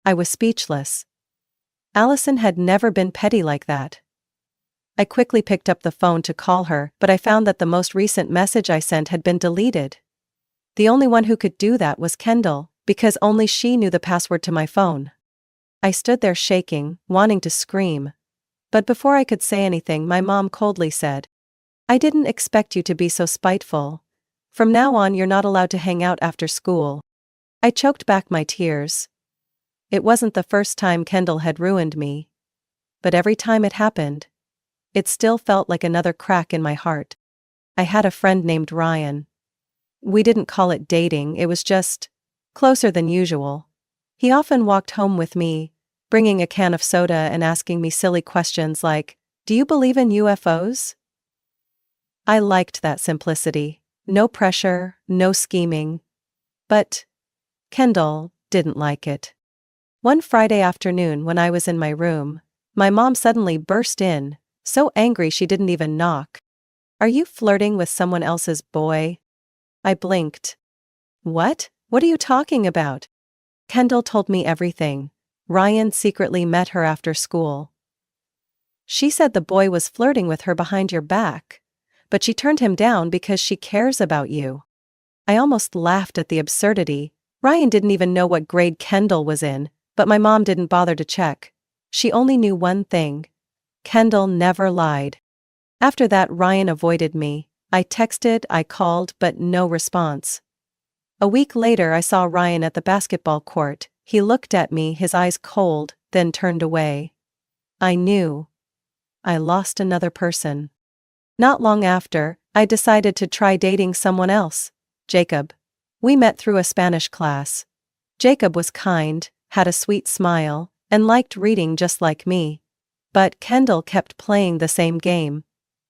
B: I was speechless. Allison had never been petty like that. I quickly picked up the phone to call her, but I found that the most recent message I sent had been deleted. The only one who could do that was Kendall, because only she knew the password to my phone. I stood there shaking, wanting to scream. But before I could say anything, my mom coldly said, "I didn't expect you to be so spiteful. From now on, you're not allowed to hang out after school." I choked back my tears. It wasn't the first time Kendall had ruined me. But every time it happened, it still felt like another crack in my heart. I had a friend named Ryan. We didn't call it dating, it was just closer than usual. He often walked home with me, bringing a can of soda and asking me silly questions like, "Do you believe in UFOs?" I liked that simplicity. No pressure, no scheming. But Kendall didn't like it. One Friday afternoon when I was in my room, my mom suddenly burst in, so angry she didn't even knock. "Are you flirting with someone else's boy?" I blinked. "What? What are you talking about?" Kendall told me everything. Ryan secretly met her after school. She said the boy was flirting with her behind your back, but she turned him down because she cares about you. I almost laughed at the absurdity. Ryan didn't even know what grade Kendall was in, but my mom didn't bother to check. She only knew one thing. Kendall never lied. After that, Ryan avoided me. I texted, I called, but no response. A week later, I saw Ryan at the basketball court. He looked at me, his eyes cold, then turned away. I knew. I lost another person. Not long after, I decided to try dating someone else, Jacob. We met through a Spanish class. Jacob was kind, had a sweet smile, and liked reading just like me. But Kendall kept playing the same game.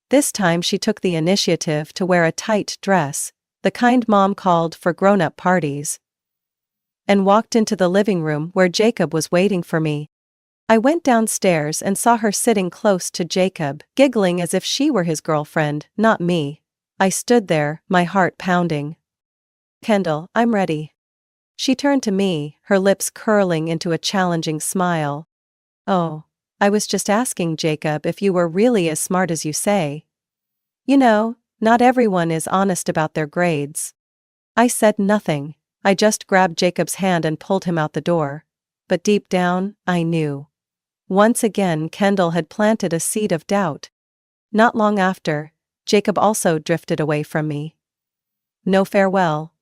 B: This time she took the initiative to wear a tight dress, the kind mom called for grown-up parties, and walked into the living room where Jacob was waiting for me. I went downstairs and saw her sitting close to Jacob, giggling as if she were his girlfriend, not me. I stood there, my heart pounding. "Kendall, I'm ready." She turned to me, her lips curling into a challenging smile. "Oh, I was just asking, Jacob, if you were really as smart as you say. You know, not everyone is honest about their grades." I said nothing. I just grabbed Jacob's hand and pulled him out the door. But deep down, I knew. Once again, Kendall had planted a seed of doubt. Not long after, Jacob also drifted away from me. No farewell.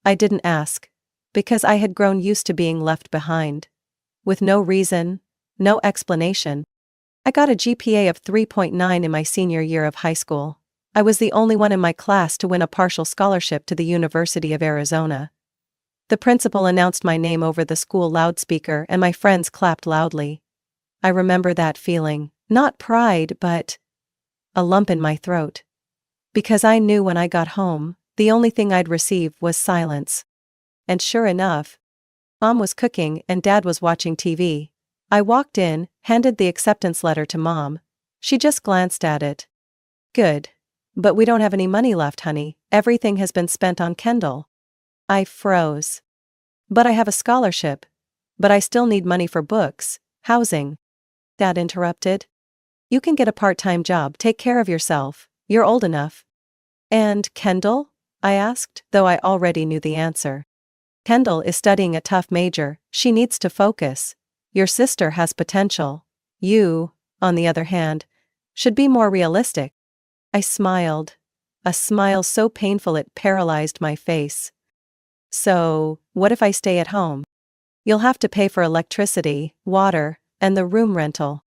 B: I didn't ask, because I had grown used to being left behind. With no reason, no explanation. I got a GPA of 3.9 in my senior year of high school. I was the only one in my class to win a partial scholarship to the University of Arizona. The principal announced my name over the school loudspeaker and my friends clapped loudly. I remember that feeling, not pride but a lump in my throat. Because I knew when I got home, the only thing I'd receive was silence. And sure enough, Mom was cooking and Dad was watching TV. I walked in, handed the acceptance letter to Mom. She just glanced at it. "Good. But we don't have any money left, honey. Everything has been spent on Kendall." I froze. "But I have a scholarship. But I still need money for books, housing." Dad interrupted. "You can get a part-time job, take care of yourself. You're old enough." "And Kendall?" I asked, though I already knew the answer. "Kendall is studying a tough major, she needs to focus. Your sister has potential. You, on the other hand, should be more realistic." I smiled. A smile so painful it paralyzed my face. "So, what if I stay at home? You'll have to pay for electricity, water, and the room rental."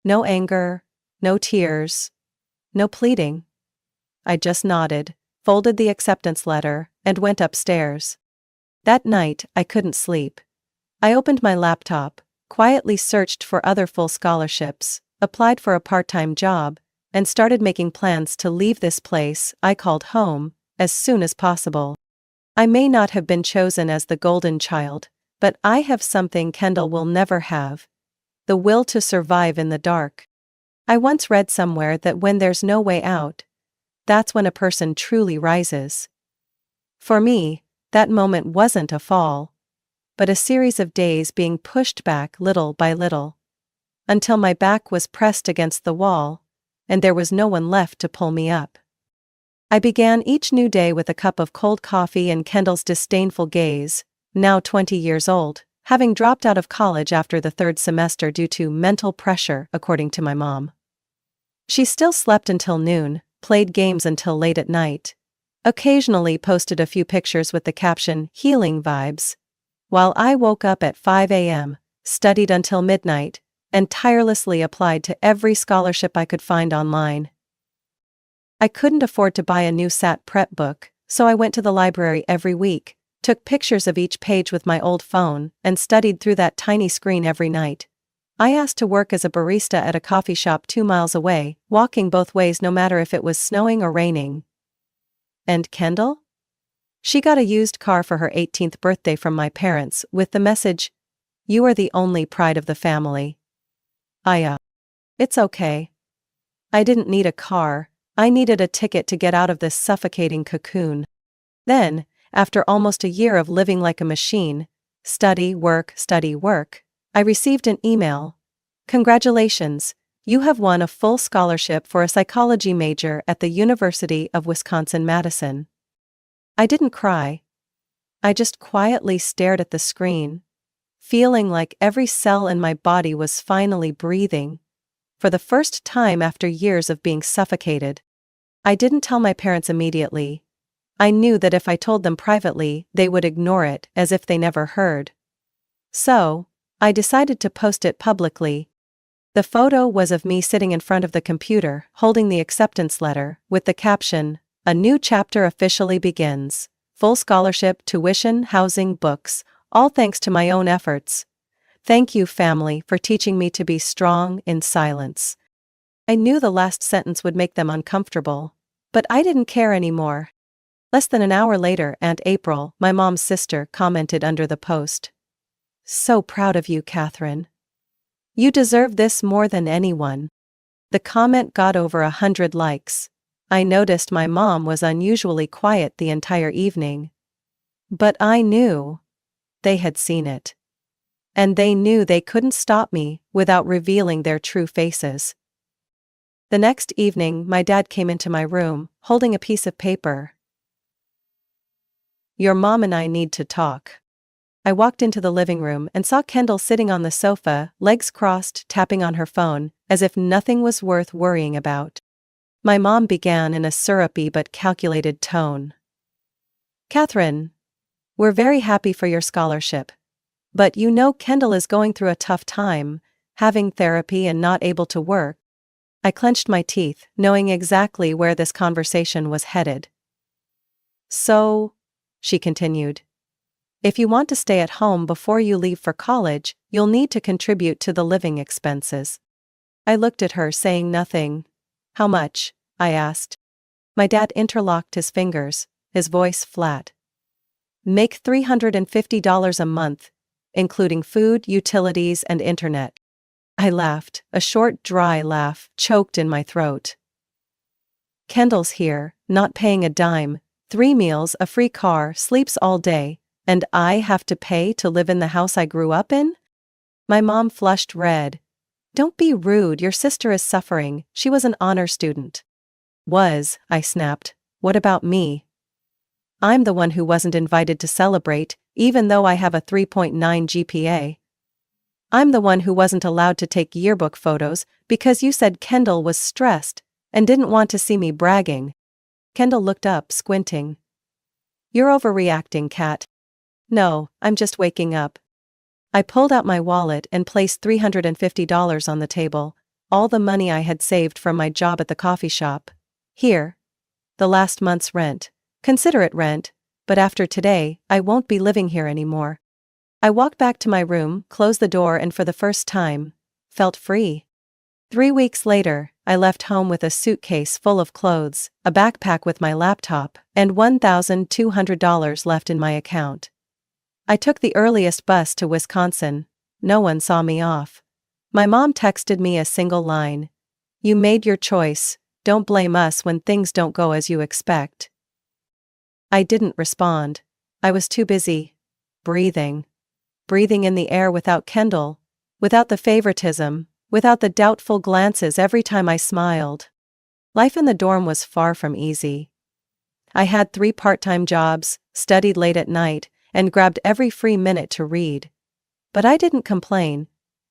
B: No anger, no tears, no pleading. I just nodded, folded the acceptance letter, and went upstairs. That night, I couldn't sleep. I opened my laptop, quietly searched for other full scholarships, applied for a part-time job, and started making plans to leave this place I called home as soon as possible. I may not have been chosen as the golden child, but I have something Kendall will never have: the will to survive in the dark. I once read somewhere that when there's no way out, that's when a person truly rises. For me, that moment wasn't a fall, but a series of days being pushed back little by little, until my back was pressed against the wall, and there was no one left to pull me up. I began each new day with a cup of cold coffee and Kendall's disdainful gaze, now 20 years old, having dropped out of college after the third semester due to mental pressure, according to my mom. She still slept until noon, played games until late at night, occasionally posted a few pictures with the caption, "Healing Vibes," while I woke up at 5 a.m., studied until midnight, and tirelessly applied to every scholarship I could find online. I couldn't afford to buy a new SAT prep book, so I went to the library every week, took pictures of each page with my old phone, and studied through that tiny screen every night. I asked to work as a barista at a coffee shop 2 miles away, walking both ways no matter if it was snowing or raining. And Kendall? She got a used car for her 18th birthday from my parents with the message, "You are the only pride of the family." It's okay. I didn't need a car, I needed a ticket to get out of this suffocating cocoon. Then, after almost a year of living like a machine, study, work, I received an email. "Congratulations, you have won a full scholarship for a psychology major at the University of Wisconsin-Madison." I didn't cry. I just quietly stared at the screen, feeling like every cell in my body was finally breathing, for the first time after years of being suffocated. I didn't tell my parents immediately. I knew that if I told them privately, they would ignore it as if they never heard. So, I decided to post it publicly. The photo was of me sitting in front of the computer, holding the acceptance letter, with the caption, "A new chapter officially begins. Full scholarship, tuition, housing, books, all thanks to my own efforts. Thank you, family, for teaching me to be strong in silence." I knew the last sentence would make them uncomfortable, but I didn't care anymore. Less than an hour later, Aunt April, my mom's sister, commented under the post, "So proud of you, Catherine. You deserve this more than anyone." The comment got over 100 likes. I noticed my mom was unusually quiet the entire evening. But I knew they had seen it. And they knew they couldn't stop me without revealing their true faces. The next evening, my dad came into my room, holding a piece of paper. "Your mom and I need to talk." I walked into the living room and saw Kendall sitting on the sofa, legs crossed, tapping on her phone, as if nothing was worth worrying about. My mom began in a syrupy but calculated tone. "Catherine, we're very happy for your scholarship. But you know Kendall is going through a tough time, having therapy and not able to work." I clenched my teeth, knowing exactly where this conversation was headed. "So," she continued, "if you want to stay at home before you leave for college, you'll need to contribute to the living expenses." I looked at her, saying nothing. "How much?" I asked. My dad interlocked his fingers, his voice flat. "Make $350 a month, including food, utilities, and internet." I laughed, a short, dry laugh choked in my throat. "Kendall's here, not paying a dime, 3 meals, a free car, sleeps all day, and I have to pay to live in the house I grew up in?" My mom flushed red. "Don't be rude, your sister is suffering, she was an honor student." I snapped. "What about me? I'm the one who wasn't invited to celebrate, even though I have a 3.9 GPA. I'm the one who wasn't allowed to take yearbook photos because you said Kendall was stressed and didn't want to see me bragging." Kendall looked up, squinting. "You're overreacting, Kat." "No, I'm just waking up." I pulled out my wallet and placed $350 on the table, all the money I had saved from my job at the coffee shop. "Here. The last month's rent. Consider it rent, but after today, I won't be living here anymore." I walked back to my room, closed the door, and for the first time, felt free. 3 weeks later, I left home with a suitcase full of clothes, a backpack with my laptop, and $1,200 left in my account. I took the earliest bus to Wisconsin. No one saw me off. My mom texted me a single line. "You made your choice, don't blame us when things don't go as you expect." I didn't respond. I was too busy. Breathing in the air without Kendall, without the favoritism, without the doubtful glances every time I smiled. Life in the dorm was far from easy. I had 3 part-time jobs, studied late at night, and grabbed every free minute to read. But I didn't complain,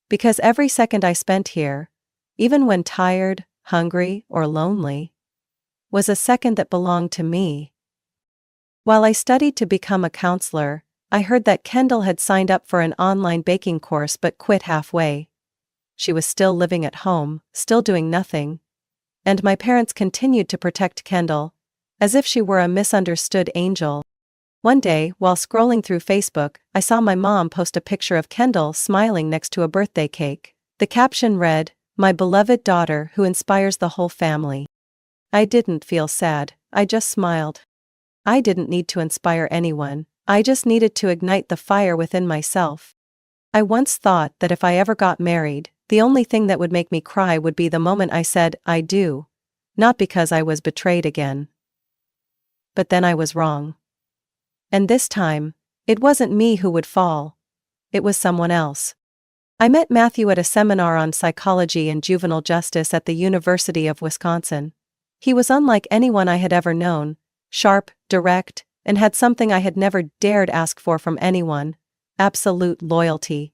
B: because every second I spent here, even when tired, hungry, or lonely, was a second that belonged to me. While I studied to become a counselor, I heard that Kendall had signed up for an online baking course but quit halfway. She was still living at home, still doing nothing. And my parents continued to protect Kendall, as if she were a misunderstood angel. One day, while scrolling through Facebook, I saw my mom post a picture of Kendall smiling next to a birthday cake. The caption read, "My beloved daughter who inspires the whole family." I didn't feel sad, I just smiled. I didn't need to inspire anyone, I just needed to ignite the fire within myself. I once thought that if I ever got married, the only thing that would make me cry would be the moment I said, "I do." Not because I was betrayed again. But then I was wrong. And this time, it wasn't me who would fall. It was someone else. I met Matthew at a seminar on psychology and juvenile justice at the University of Wisconsin. He was unlike anyone I had ever known, sharp, direct, and had something I had never dared ask for from anyone: absolute loyalty.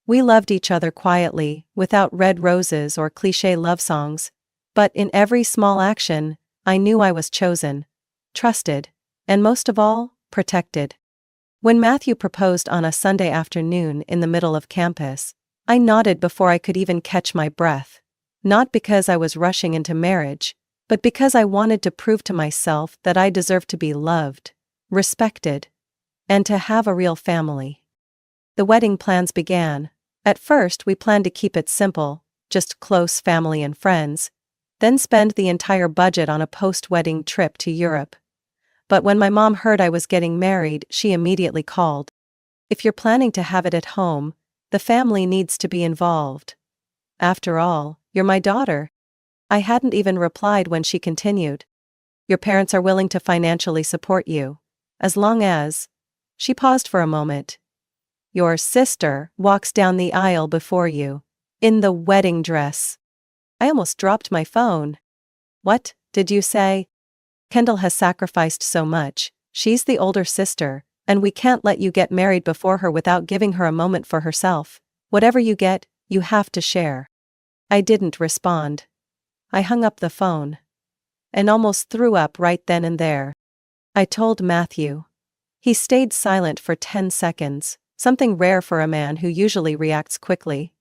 B: We loved each other quietly, without red roses or cliché love songs, but in every small action, I knew I was chosen, trusted, and most of all, protected. When Matthew proposed on a Sunday afternoon in the middle of campus, I nodded before I could even catch my breath. Not because I was rushing into marriage, but because I wanted to prove to myself that I deserved to be loved, respected, and to have a real family. The wedding plans began. At first we planned to keep it simple, just close family and friends, then spend the entire budget on a post-wedding trip to Europe. But when my mom heard I was getting married, she immediately called. "If you're planning to have it at home, the family needs to be involved. After all, you're my daughter." I hadn't even replied when she continued. "Your parents are willing to financially support you, as long as..." She paused for a moment. "Your sister walks down the aisle before you, in the wedding dress." I almost dropped my phone. "What did you say?" "Kendall has sacrificed so much, she's the older sister, and we can't let you get married before her without giving her a moment for herself. Whatever you get, you have to share." I didn't respond. I hung up the phone. And almost threw up right then and there. I told Matthew. He stayed silent for 10 seconds, something rare for a man who usually reacts quickly.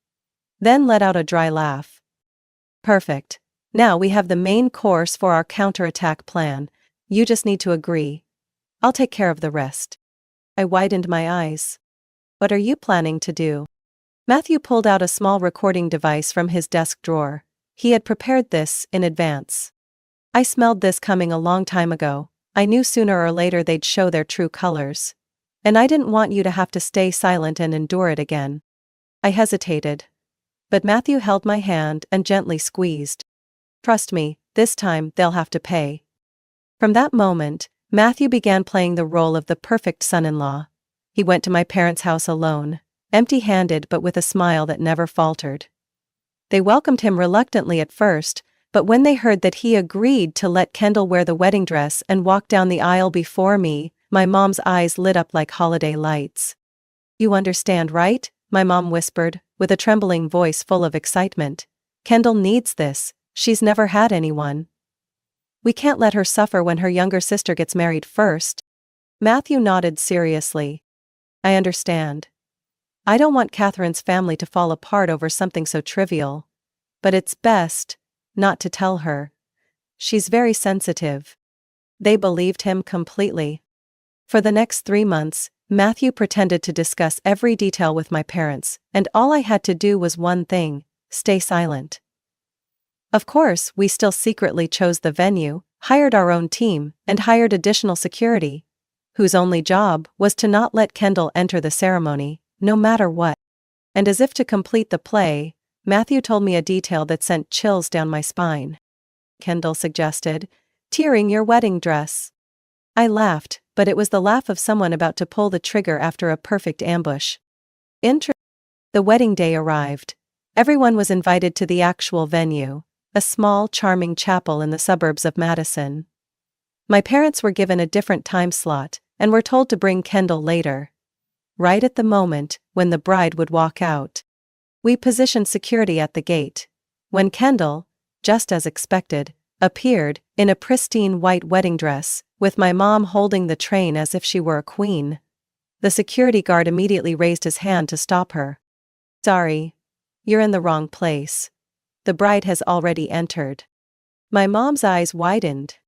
B: Then let out a dry laugh. "Perfect. Now we have the main course for our counterattack plan. You just need to agree. I'll take care of the rest." I widened my eyes. "What are you planning to do?" Matthew pulled out a small recording device from his desk drawer. He had prepared this in advance. "I smelled this coming a long time ago. I knew sooner or later they'd show their true colors. And I didn't want you to have to stay silent and endure it again." I hesitated. But Matthew held my hand and gently squeezed. "Trust me, this time they'll have to pay." From that moment, Matthew began playing the role of the perfect son-in-law. He went to my parents' house alone, empty-handed but with a smile that never faltered. They welcomed him reluctantly at first, but when they heard that he agreed to let Kendall wear the wedding dress and walk down the aisle before me, my mom's eyes lit up like holiday lights. "You understand, right?" my mom whispered, with a trembling voice full of excitement. "Kendall needs this, she's never had anyone. We can't let her suffer when her younger sister gets married first." Matthew nodded seriously. "I understand. I don't want Catherine's family to fall apart over something so trivial. But it's best not to tell her. She's very sensitive." They believed him completely. For the next 3 months, Matthew pretended to discuss every detail with my parents, and all I had to do was one thing: stay silent. Of course, we still secretly chose the venue, hired our own team, and hired additional security, whose only job was to not let Kendall enter the ceremony, no matter what. And as if to complete the play, Matthew told me a detail that sent chills down my spine. Kendall suggested, "Tearing your wedding dress." I laughed, but it was the laugh of someone about to pull the trigger after a perfect ambush. The wedding day arrived. Everyone was invited to the actual venue, a small, charming chapel in the suburbs of Madison. My parents were given a different time slot and were told to bring Kendall later. Right at the moment when the bride would walk out. We positioned security at the gate. When Kendall, just as expected, appeared in a pristine white wedding dress, with my mom holding the train as if she were a queen, the security guard immediately raised his hand to stop her. "Sorry. You're in the wrong place. The bride has already entered." My mom's eyes widened.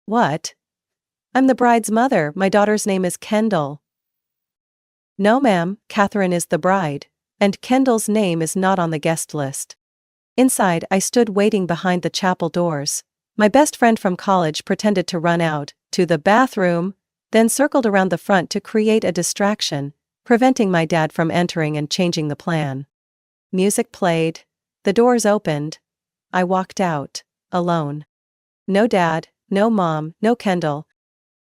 B: "What? I'm the bride's mother. My daughter's name is Kendall." "No ma'am, Catherine is the bride, and Kendall's name is not on the guest list." Inside, I stood waiting behind the chapel doors. My best friend from college pretended to run out to the bathroom, then circled around the front to create a distraction, preventing my dad from entering and changing the plan. Music played. The doors opened. I walked out, alone. No dad, no mom, no Kendall.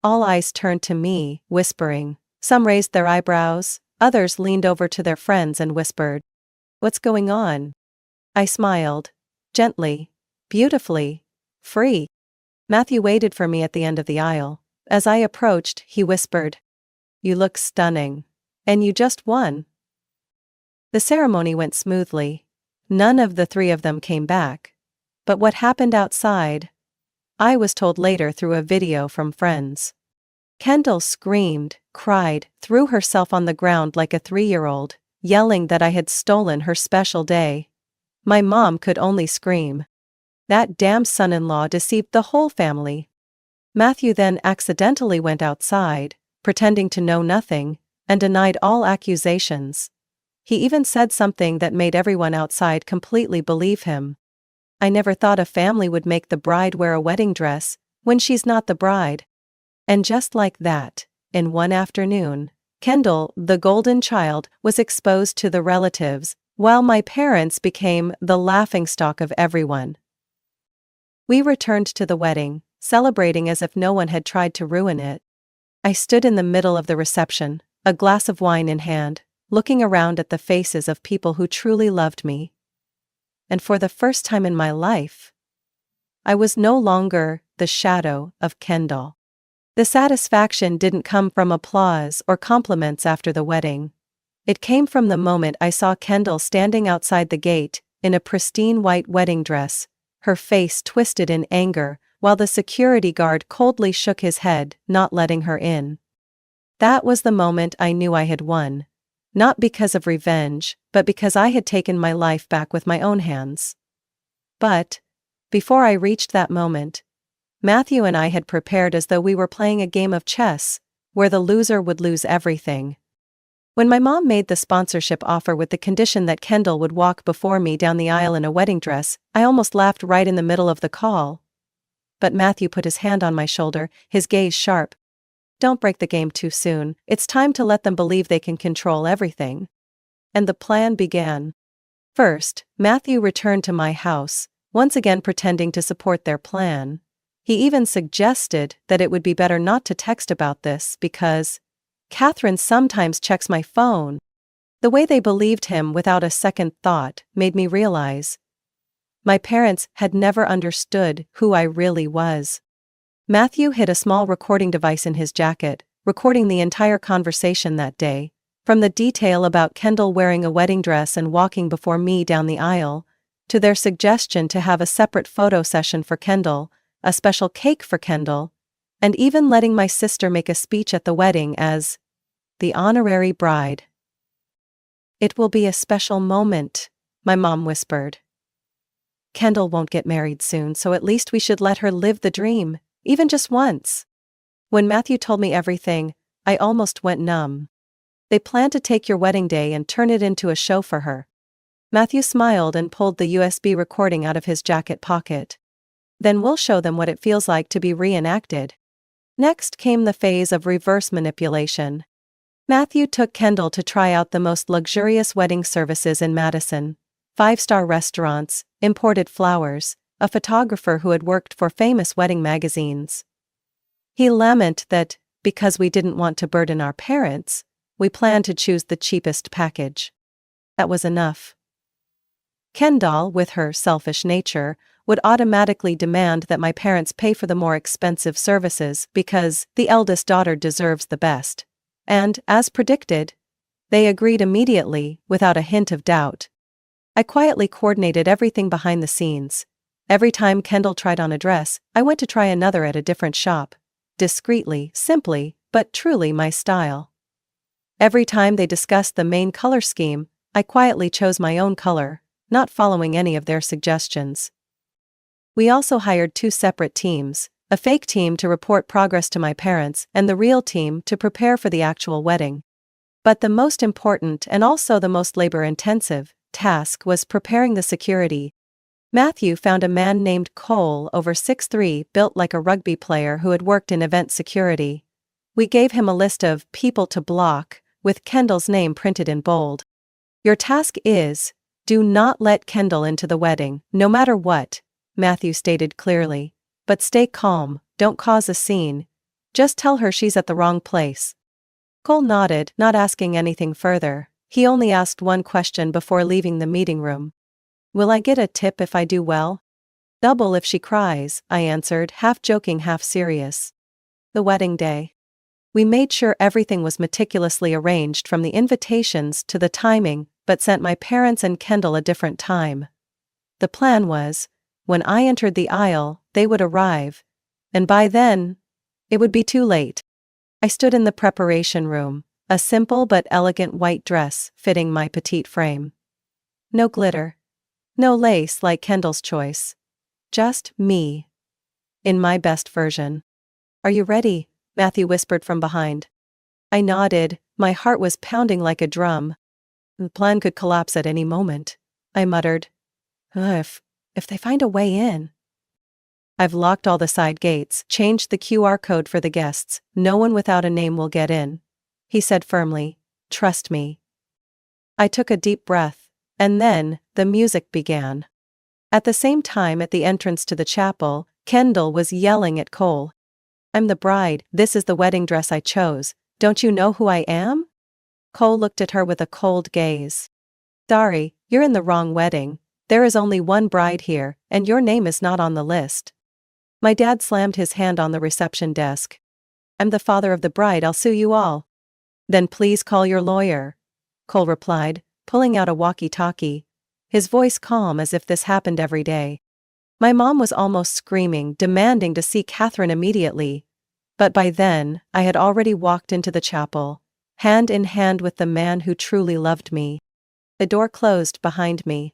B: All eyes turned to me, whispering. Some raised their eyebrows, others leaned over to their friends and whispered, "What's going on?" I smiled. Gently. Beautifully. Free. Matthew waited for me at the end of the aisle. As I approached, he whispered, "You look stunning. And you just won." The ceremony went smoothly. None of the three of them came back. But what happened outside? I was told later through a video from friends. Kendall screamed, cried, threw herself on the ground like a 3-year-old, yelling that I had stolen her special day. My mom could only scream. That damn son-in-law deceived the whole family. Matthew then accidentally went outside, pretending to know nothing, and denied all accusations. He even said something that made everyone outside completely believe him. I never thought a family would make the bride wear a wedding dress when she's not the bride. And just like that, in one afternoon, Kendall, the golden child, was exposed to the relatives, while my parents became the laughingstock of everyone. We returned to the wedding, celebrating as if no one had tried to ruin it. I stood in the middle of the reception, a glass of wine in hand, looking around at the faces of people who truly loved me. And for the first time in my life, I was no longer the shadow of Kendall. The satisfaction didn't come from applause or compliments after the wedding. It came from the moment I saw Kendall standing outside the gate, in a pristine white wedding dress, her face twisted in anger, while the security guard coldly shook his head, not letting her in. That was the moment I knew I had won. Not because of revenge, but because I had taken my life back with my own hands. But, before I reached that moment, Matthew and I had prepared as though we were playing a game of chess, where the loser would lose everything. When my mom made the sponsorship offer with the condition that Kendall would walk before me down the aisle in a wedding dress, I almost laughed right in the middle of the call. But Matthew put his hand on my shoulder, his gaze sharp. "Don't break the game too soon. It's time to let them believe they can control everything." And the plan began. First, Matthew returned to my house, once again pretending to support their plan. He even suggested that it would be better not to text about this because Catherine sometimes checks my phone. The way they believed him without a second thought made me realize my parents had never understood who I really was. Matthew hid a small recording device in his jacket, recording the entire conversation that day, from the detail about Kendall wearing a wedding dress and walking before me down the aisle, to their suggestion to have a separate photo session for Kendall, a special cake for Kendall, and even letting my sister make a speech at the wedding as the honorary bride. "It will be a special moment," my mom whispered. "Kendall won't get married soon, so at least we should let her live the dream, even just once." When Matthew told me everything, I almost went numb. "They plan to take your wedding day and turn it into a show for her." Matthew smiled and pulled the USB recording out of his jacket pocket. "Then we'll show them what it feels like to be reenacted." Next came the phase of reverse manipulation. Matthew took Kendall to try out the most luxurious wedding services in Madison, 5-star restaurants, imported flowers, a photographer who had worked for famous wedding magazines. He lamented that, because we didn't want to burden our parents, we planned to choose the cheapest package. That was enough. Kendall, with her selfish nature, would automatically demand that my parents pay for the more expensive services because the eldest daughter deserves the best. And, as predicted, they agreed immediately, without a hint of doubt. I quietly coordinated everything behind the scenes. Every time Kendall tried on a dress, I went to try another at a different shop. Discreetly, simply, but truly my style. Every time they discussed the main color scheme, I quietly chose my own color, not following any of their suggestions. We also hired 2 separate teams, a fake team to report progress to my parents and the real team to prepare for the actual wedding. But the most important and also the most labor-intensive task was preparing the security. Matthew found a man named Cole, over 6'3", built like a rugby player who had worked in event security. We gave him a list of people to block, with Kendall's name printed in bold. Your task is, do not let Kendall into the wedding, no matter what, Matthew stated clearly. But stay calm, don't cause a scene. Just tell her she's at the wrong place. Cole nodded, not asking anything further. He only asked one question before leaving the meeting room. Will I get a tip if I do well? Double if she cries, I answered, half joking, half serious. The wedding day. We made sure everything was meticulously arranged from the invitations to the timing, but sent my parents and Kendall a different time. The plan was, when I entered the aisle, they would arrive, and by then, it would be too late. I stood in the preparation room, a simple but elegant white dress fitting my petite frame. No glitter. No lace like Kendall's choice. Just me. In my best version. Are you ready? Matthew whispered from behind. I nodded, my heart was pounding like a drum. The plan could collapse at any moment, I muttered. If they find a way in. I've locked all the side gates, changed the QR code for the guests, no one without a name will get in, he said firmly. Trust me. I took a deep breath, and then, the music began. At the same time, at the entrance to the chapel, Kendall was yelling at Cole. I'm the bride, this is the wedding dress I chose, don't you know who I am? Cole looked at her with a cold gaze. Sorry, you're in the wrong wedding. There is only one bride here, and your name is not on the list. My dad slammed his hand on the reception desk. I'm the father of the bride, I'll sue you all. Then please call your lawyer, Cole replied, pulling out a walkie-talkie, his voice calm as if this happened every day. My mom was almost screaming, demanding to see Catherine immediately. But by then, I had already walked into the chapel, hand in hand with the man who truly loved me. The door closed behind me.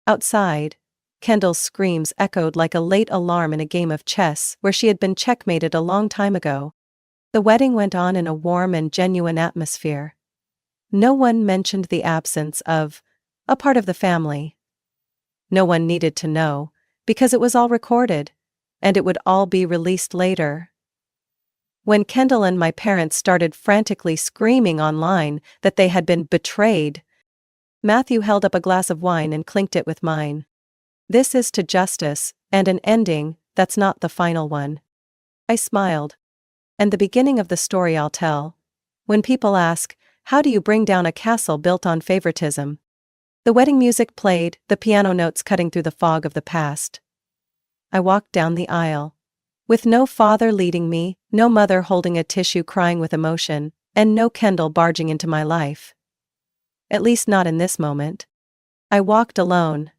B: Outside, Kendall's screams echoed like a late alarm in a game of chess where she had been checkmated a long time ago. The wedding went on in a warm and genuine atmosphere. No one mentioned the absence of a part of the family. No one needed to know, because it was all recorded, and it would all be released later. When Kendall and my parents started frantically screaming online that they had been betrayed, Matthew held up a glass of wine and clinked it with mine. This is to justice, and an ending, that's not the final one. I smiled. And the beginning of the story I'll tell. When people ask, how do you bring down a castle built on favoritism? The wedding music played, the piano notes cutting through the fog of the past. I walked down the aisle. With no father leading me, no mother holding a tissue crying with emotion, and no Kendall barging into my life. At least not in this moment. I walked alone.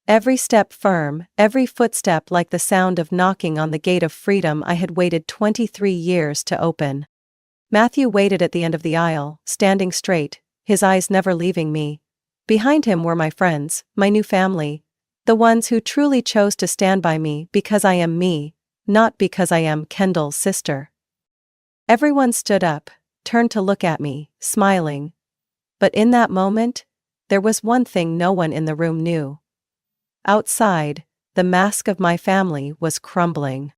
B: Every step firm, every footstep like the sound of knocking on the gate of freedom I had waited 23 years to open. Matthew waited at the end of the aisle, standing straight, his eyes never leaving me. Behind him were my friends, my new family, the ones who truly chose to stand by me because I am me, not because I am Kendall's sister. Everyone stood up, turned to look at me, smiling. But in that moment, there was one thing no one in the room knew. Outside, the mask of my family was crumbling.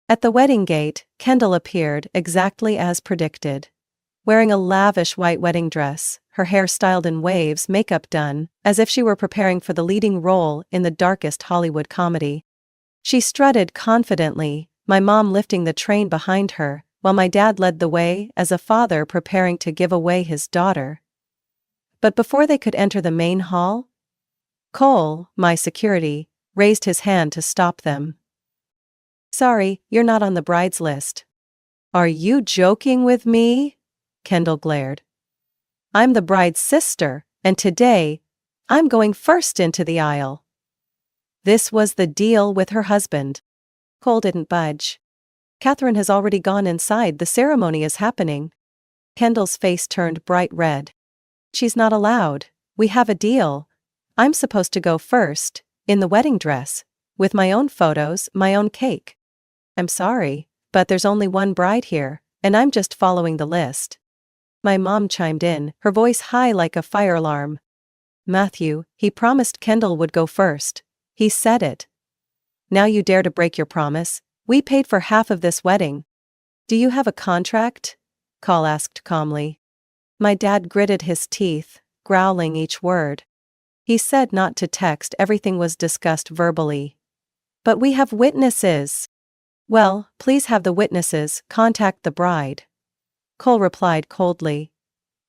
B: At the wedding gate, Kendall appeared exactly as predicted. Wearing a lavish white wedding dress, her hair styled in waves, makeup done, as if she were preparing for the leading role in the darkest Hollywood comedy. She strutted confidently, my mom lifting the train behind her, while my dad led the way as a father preparing to give away his daughter. But before they could enter the main hall, Cole, my security, raised his hand to stop them. Sorry, you're not on the bride's list. Are you joking with me? Kendall glared. I'm the bride's sister, and today, I'm going first into the aisle. This was the deal with her husband. Cole didn't budge. Catherine has already gone inside, the ceremony is happening. Kendall's face turned bright red. She's not allowed. We have a deal. I'm supposed to go first, in the wedding dress, with my own photos, my own cake. I'm sorry, but there's only one bride here, and I'm just following the list. My mom chimed in, her voice high like a fire alarm. Matthew, he promised Kendall would go first. He said it. Now you dare to break your promise? We paid for half of this wedding. Do you have a contract? Cole asked calmly. My dad gritted his teeth, growling each word. He said not to text, everything was discussed verbally. But we have witnesses. Well, please have the witnesses contact the bride. Cole replied coldly.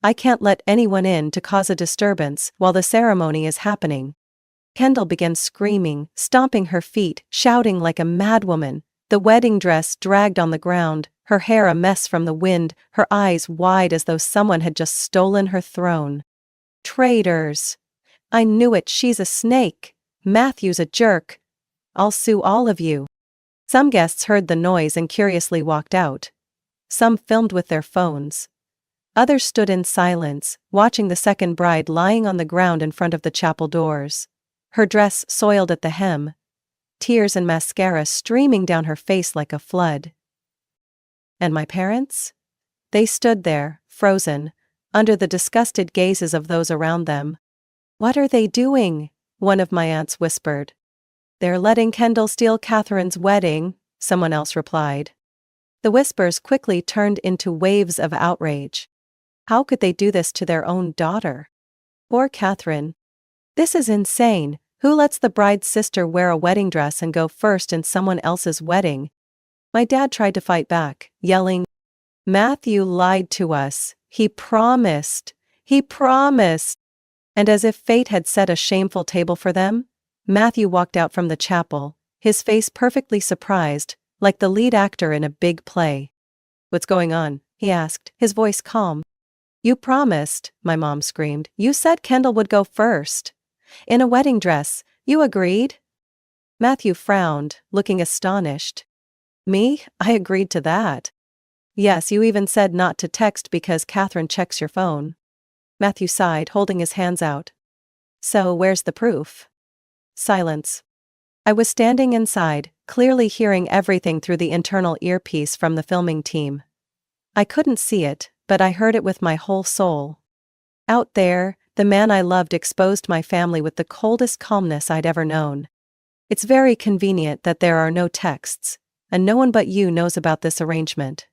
B: I can't let anyone in to cause a disturbance while the ceremony is happening. Kendall began screaming, stomping her feet, shouting like a madwoman. The wedding dress dragged on the ground, her hair a mess from the wind, her eyes wide as though someone had just stolen her throne. Traitors! I knew it, she's a snake. Matthew's a jerk. I'll sue all of you. Some guests heard the noise and curiously walked out. Some filmed with their phones. Others stood in silence, watching the second bride lying on the ground in front of the chapel doors. Her dress soiled at the hem. Tears and mascara streaming down her face like a flood. And my parents? They stood there, frozen, under the disgusted gazes of those around them. What are they doing? One of my aunts whispered. They're letting Kendall steal Catherine's wedding, someone else replied. The whispers quickly turned into waves of outrage. How could they do this to their own daughter? Poor Catherine. This is insane. Who lets the bride's sister wear a wedding dress and go first in someone else's wedding? My dad tried to fight back, yelling, Matthew lied to us. He promised. He promised. And as if fate had set a shameful table for them, Matthew walked out from the chapel, his face perfectly surprised, like the lead actor in a big play. What's going on? He asked, his voice calm. You promised, my mom screamed. You said Kendall would go first. In a wedding dress, you agreed? Matthew frowned, looking astonished. Me? I agreed to that. Yes, you even said not to text because Catherine checks your phone. Matthew sighed, holding his hands out. So where's the proof? Silence. I was standing inside, clearly hearing everything through the internal earpiece from the filming team. I couldn't see it, but I heard it with my whole soul. Out there, the man I loved exposed my family with the coldest calmness I'd ever known. It's very convenient that there are no texts, and no one but you knows about this arrangement.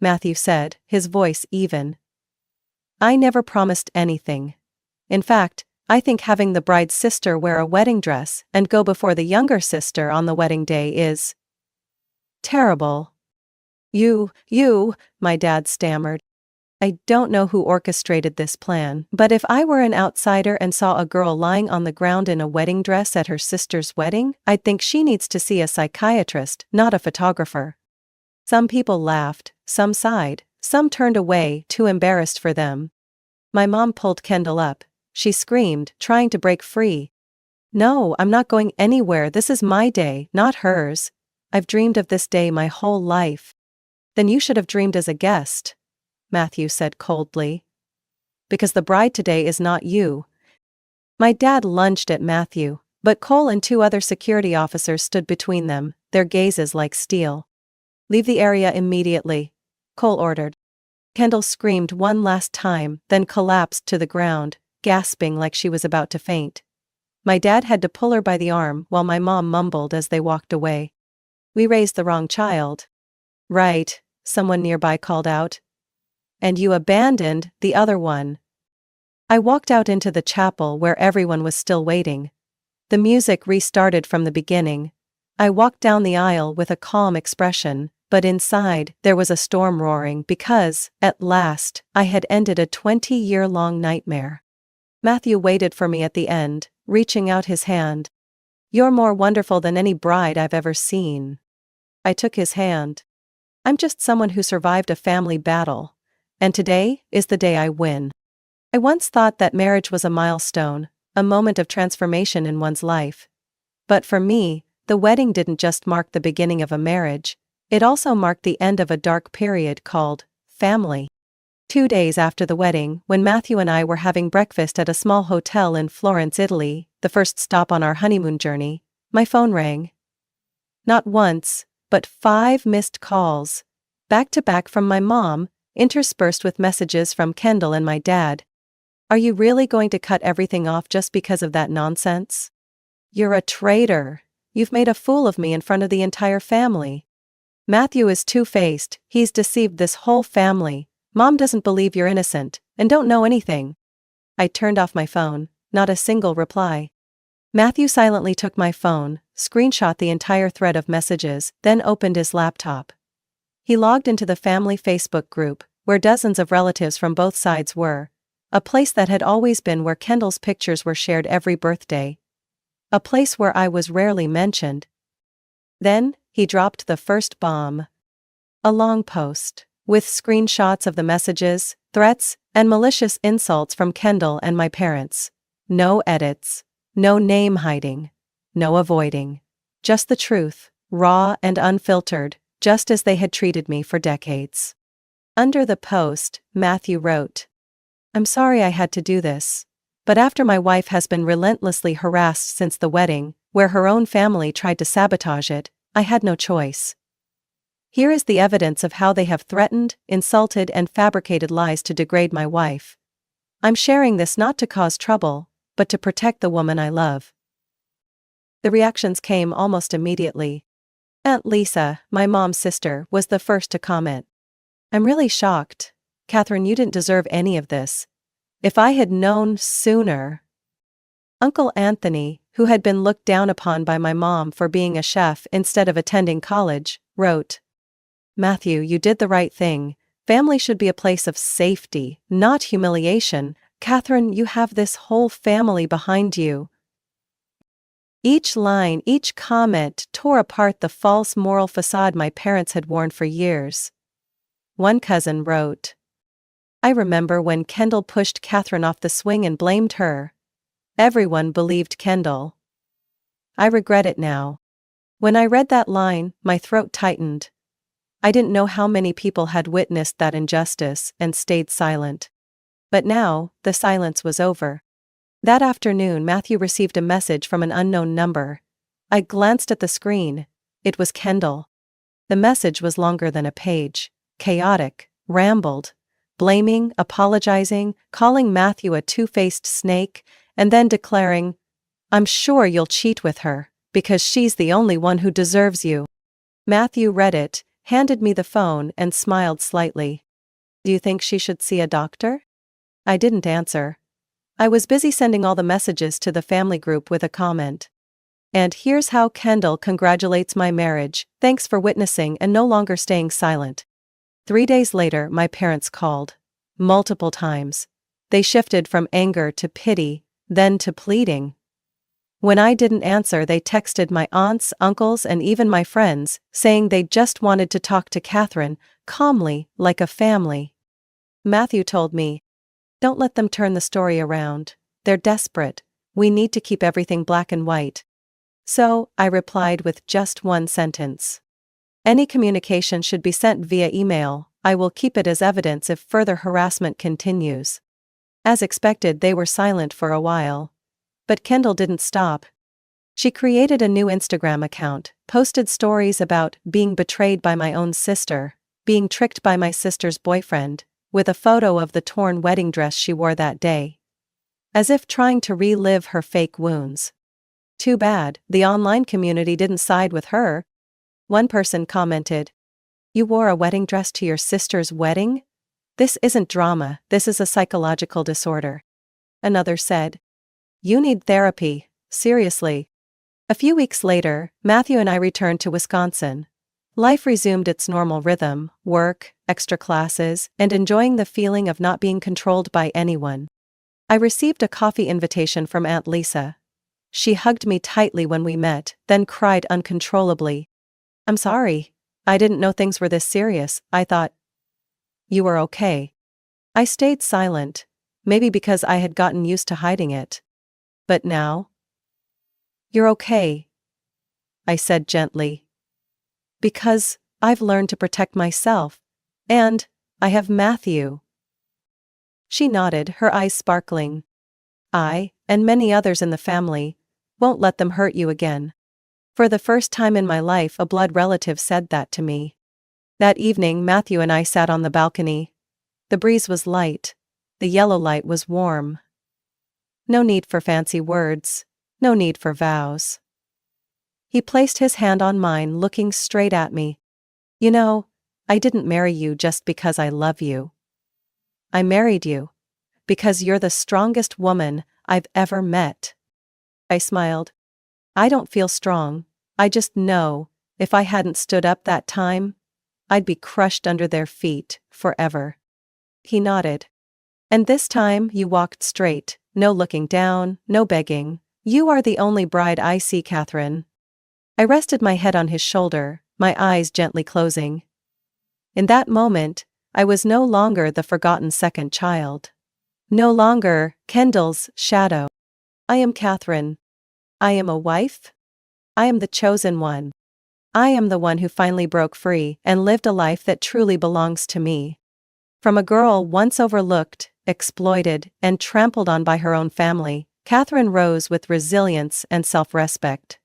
B: Matthew said, his voice even. I never promised anything. In fact, I think having the bride's sister wear a wedding dress and go before the younger sister on the wedding day is terrible. You, my dad stammered. I don't know who orchestrated this plan, but if I were an outsider and saw a girl lying on the ground in a wedding dress at her sister's wedding, I'd think she needs to see a psychiatrist, not a photographer. Some people laughed, some sighed, some turned away, too embarrassed for them. My mom pulled Kendall up. She screamed, trying to break free. No, I'm not going anywhere. This is my day, not hers. I've dreamed of this day my whole life. Then you should have dreamed as a guest, Matthew said coldly. Because the bride today is not you. My dad lunged at Matthew, but Cole and two other security officers stood between them, their gazes like steel. Leave the area immediately, Cole ordered. Kendall screamed one last time, then collapsed to the ground, gasping like she was about to faint. My dad had to pull her by the arm while my mom mumbled as they walked away. We raised the wrong child. Right, someone nearby called out. And you abandoned the other one. I walked out into the chapel where everyone was still waiting. The music restarted from the beginning. I walked down the aisle with a calm expression, but inside there was a storm roaring because, at last, I had ended a 20-year-long nightmare. Matthew waited for me at the end, reaching out his hand. "You're more wonderful than any bride I've ever seen." I took his hand. "I'm just someone who survived a family battle. And today is the day I win." I once thought that marriage was a milestone, a moment of transformation in one's life. But for me, the wedding didn't just mark the beginning of a marriage, it also marked the end of a dark period called family. 2 days after the wedding, when Matthew and I were having breakfast at a small hotel in Florence, Italy, the first stop on our honeymoon journey, my phone rang. Not once, but 5 missed calls, back to back from my mom, interspersed with messages from Kendall and my dad. "Are you really going to cut everything off just because of that nonsense? You're a traitor. You've made a fool of me in front of the entire family. Matthew is two-faced, he's deceived this whole family. Mom doesn't believe you're innocent, and don't know anything." I turned off my phone, not a single reply. Matthew silently took my phone, screenshot the entire thread of messages, then opened his laptop. He logged into the family Facebook group, where dozens of relatives from both sides were, a place that had always been where Kendall's pictures were shared every birthday. A place where I was rarely mentioned. Then, he dropped the first bomb. A long post, with screenshots of the messages, threats, and malicious insults from Kendall and my parents. No edits, no name hiding, no avoiding. Just the truth, raw and unfiltered, just as they had treated me for decades. Under the post, Matthew wrote, "I'm sorry I had to do this. But after my wife has been relentlessly harassed since the wedding, where her own family tried to sabotage it, I had no choice. Here is the evidence of how they have threatened, insulted, and fabricated lies to degrade my wife. I'm sharing this not to cause trouble, but to protect the woman I love." The reactions came almost immediately. Aunt Lisa, my mom's sister, was the first to comment. "I'm really shocked. Catherine, you didn't deserve any of this. If I had known sooner." Uncle Anthony, who had been looked down upon by my mom for being a chef instead of attending college, wrote, "Matthew, you did the right thing. Family should be a place of safety, not humiliation. Catherine, you have this whole family behind you." Each line, each comment tore apart the false moral facade my parents had worn for years. One cousin wrote, "I remember when Kendall pushed Catherine off the swing and blamed her. Everyone believed Kendall. I regret it now." When I read that line, my throat tightened. I didn't know how many people had witnessed that injustice and stayed silent. But now, the silence was over. That afternoon, Matthew received a message from an unknown number. I glanced at the screen. It was Kendall. The message was longer than a page, chaotic, rambled, blaming, apologizing, calling Matthew a two-faced snake, and then declaring, "I'm sure you'll cheat with her, because she's the only one who deserves you." Matthew read it, handed me the phone, and smiled slightly. "Do you think she should see a doctor?" I didn't answer. I was busy sending all the messages to the family group with a comment. "And here's how Kendall congratulates my marriage. Thanks for witnessing and no longer staying silent." 3 days later, my parents called. Multiple times. They shifted from anger to pity, then to pleading. When I didn't answer, they texted my aunts, uncles, and even my friends, saying they just wanted to talk to Catherine, calmly, like a family. Matthew told me, "Don't let them turn the story around. They're desperate. We need to keep everything black and white." So, I replied with just one sentence. "Any communication should be sent via email. I will keep it as evidence if further harassment continues." As expected, they were silent for a while. But Kendall didn't stop. She created a new Instagram account, posted stories about being betrayed by my own sister, being tricked by my sister's boyfriend, with a photo of the torn wedding dress she wore that day. As if trying to relive her fake wounds. Too bad, the online community didn't side with her. One person commented, "You wore a wedding dress to your sister's wedding? This isn't drama, this is a psychological disorder." Another said, "You need therapy, seriously." A few weeks later, Matthew and I returned to Wisconsin. Life resumed its normal rhythm, work, extra classes, and enjoying the feeling of not being controlled by anyone. I received a coffee invitation from Aunt Lisa. She hugged me tightly when we met, then cried uncontrollably. "I'm sorry. I didn't know things were this serious. I thought you were okay." I stayed silent, maybe because I had gotten used to hiding it. "But now?" "You're okay," I said gently. "Because I've learned to protect myself. And I have Matthew." She nodded, her eyes sparkling. "I, and many others in the family, won't let them hurt you again." For the first time in my life, a blood relative said that to me. That evening, Matthew and I sat on the balcony. The breeze was light. The yellow light was warm. No need for fancy words. No need for vows. He placed his hand on mine, looking straight at me. "You know, I didn't marry you just because I love you. I married you because you're the strongest woman I've ever met." I smiled. "I don't feel strong. I just know, if I hadn't stood up that time, I'd be crushed under their feet, forever." He nodded. "And this time you walked straight, no looking down, no begging. You are the only bride I see, Catherine." I rested my head on his shoulder, my eyes gently closing. In that moment, I was no longer the forgotten second child. No longer Kendall's shadow. I am Catherine. I am a wife. I am the chosen one. I am the one who finally broke free and lived a life that truly belongs to me. From a girl once overlooked, exploited, and trampled on by her own family, Catherine rose with resilience and self-respect.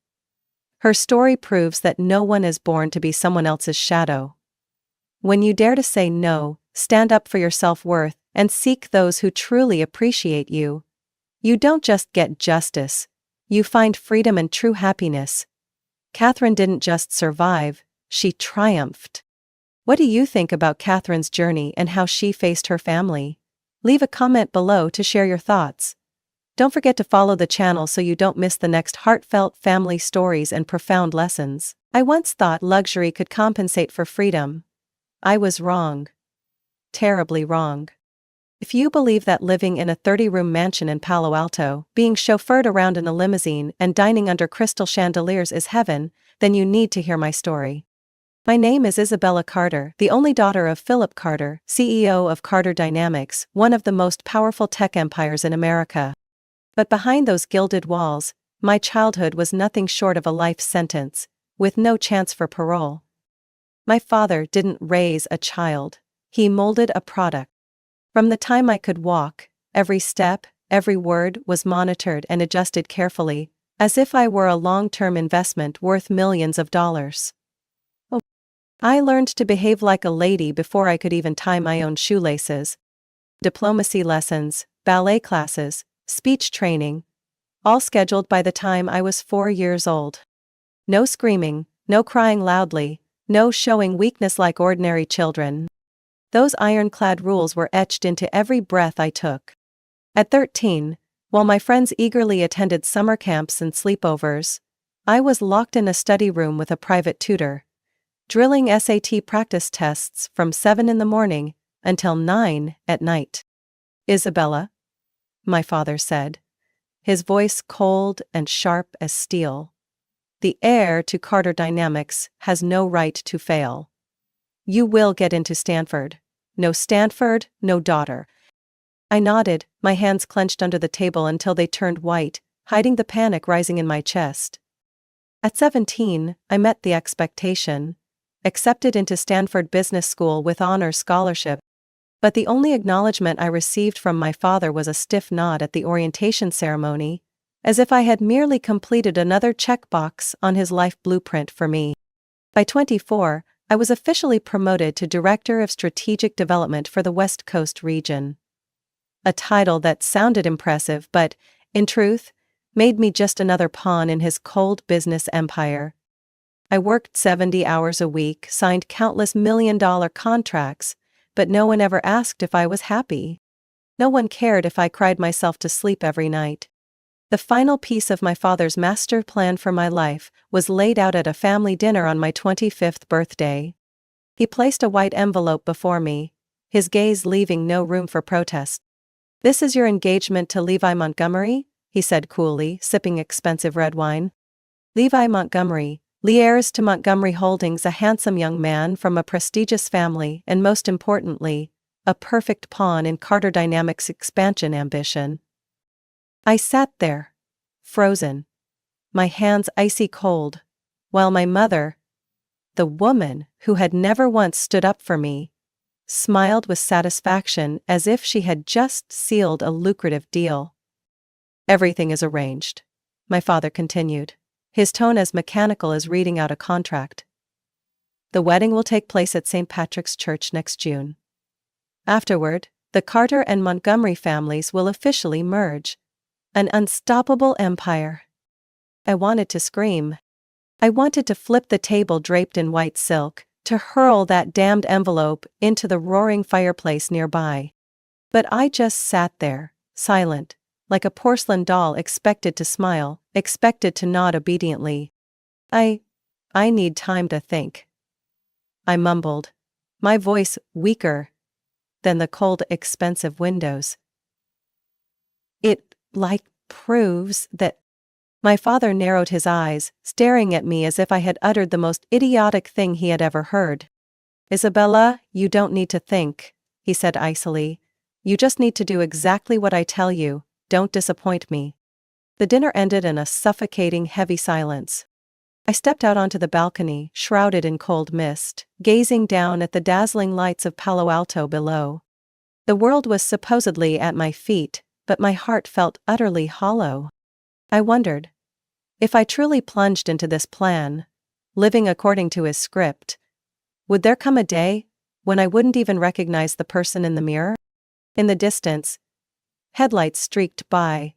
B: Her story proves that no one is born to be someone else's shadow. When you dare to say no, stand up for your self-worth, and seek those who truly appreciate you, you don't just get justice, you find freedom and true happiness. Catherine didn't just survive, she triumphed. What do you think about Catherine's journey and how she faced her family? Leave a comment below to share your thoughts. Don't forget to follow the channel so you don't miss the next heartfelt family stories and profound lessons. I once thought luxury could compensate for freedom. I was wrong. Terribly wrong. If you believe that living in a 30-room mansion in Palo Alto, being chauffeured around in a limousine, and dining under crystal chandeliers is heaven, then you need to hear my story. My name is Isabella Carter, the only daughter of Philip Carter, CEO of Carter Dynamics, one of the most powerful tech empires in America. But behind those gilded walls, my childhood was nothing short of a life sentence, with no chance for parole. My father didn't raise a child, he molded a product. From the time I could walk, every step, every word was monitored and adjusted carefully, as if I were a long-term investment worth millions of dollars. I learned to behave like a lady before I could even tie my own shoelaces. Diplomacy lessons, ballet classes, speech training, all scheduled by the time I was 4 years old. No screaming, no crying loudly, no showing weakness like ordinary children. Those ironclad rules were etched into every breath I took. At 13, while my friends eagerly attended summer camps and sleepovers, I was locked in a study room with a private tutor, drilling SAT practice tests from 7 in the morning until 9 at night. "Isabella," my father said, his voice cold and sharp as steel, "the heir to Carter Dynamics has no right to fail. You will get into Stanford. No Stanford, no daughter." I nodded, my hands clenched under the table until they turned white, hiding the panic rising in my chest. At 17, I met the expectation. Accepted into Stanford Business School with honors scholarship. But the only acknowledgement I received from my father was a stiff nod at the orientation ceremony, as if I had merely completed another checkbox on his life blueprint for me. By 24, I was officially promoted to Director of Strategic Development for the West Coast region. A title that sounded impressive but, in truth, made me just another pawn in his cold business empire. I worked 70 hours a week, signed countless million-dollar contracts, but no one ever asked if I was happy. No one cared if I cried myself to sleep every night. The final piece of my father's master plan for my life was laid out at a family dinner on my 25th birthday. He placed a white envelope before me, his gaze leaving no room for protest. "This is your engagement to Levi Montgomery?" he said coolly, sipping expensive red wine. Levi Montgomery, heirs to Montgomery Holdings, a handsome young man from a prestigious family and, most importantly, a perfect pawn in Carter Dynamics' expansion ambition. I sat there, frozen, my hands icy cold, while my mother, the woman who had never once stood up for me, smiled with satisfaction as if she had just sealed a lucrative deal. "Everything is arranged," my father continued, his tone as mechanical as reading out a contract. "The wedding will take place at St. Patrick's Church next June. Afterward, the Carter and Montgomery families will officially merge. An unstoppable empire." I wanted to scream. I wanted to flip the table draped in white silk, to hurl that damned envelope into the roaring fireplace nearby. But I just sat there, silent, like a porcelain doll expected to smile, expected to nod obediently. I need time to think," I mumbled, my voice weaker than the cold, expensive windows. "It, proves that—" My father narrowed his eyes, staring at me as if I had uttered the most idiotic thing he had ever heard. "Isabella, you don't need to think," he said icily. "You just need to do exactly what I tell you, don't disappoint me." The dinner ended in a suffocating, heavy silence. I stepped out onto the balcony, shrouded in cold mist, gazing down at the dazzling lights of Palo Alto below. The world was supposedly at my feet, but my heart felt utterly hollow. I wondered, if I truly plunged into this plan, living according to his script, would there come a day when I wouldn't even recognize the person in the mirror? In the distance, headlights streaked by,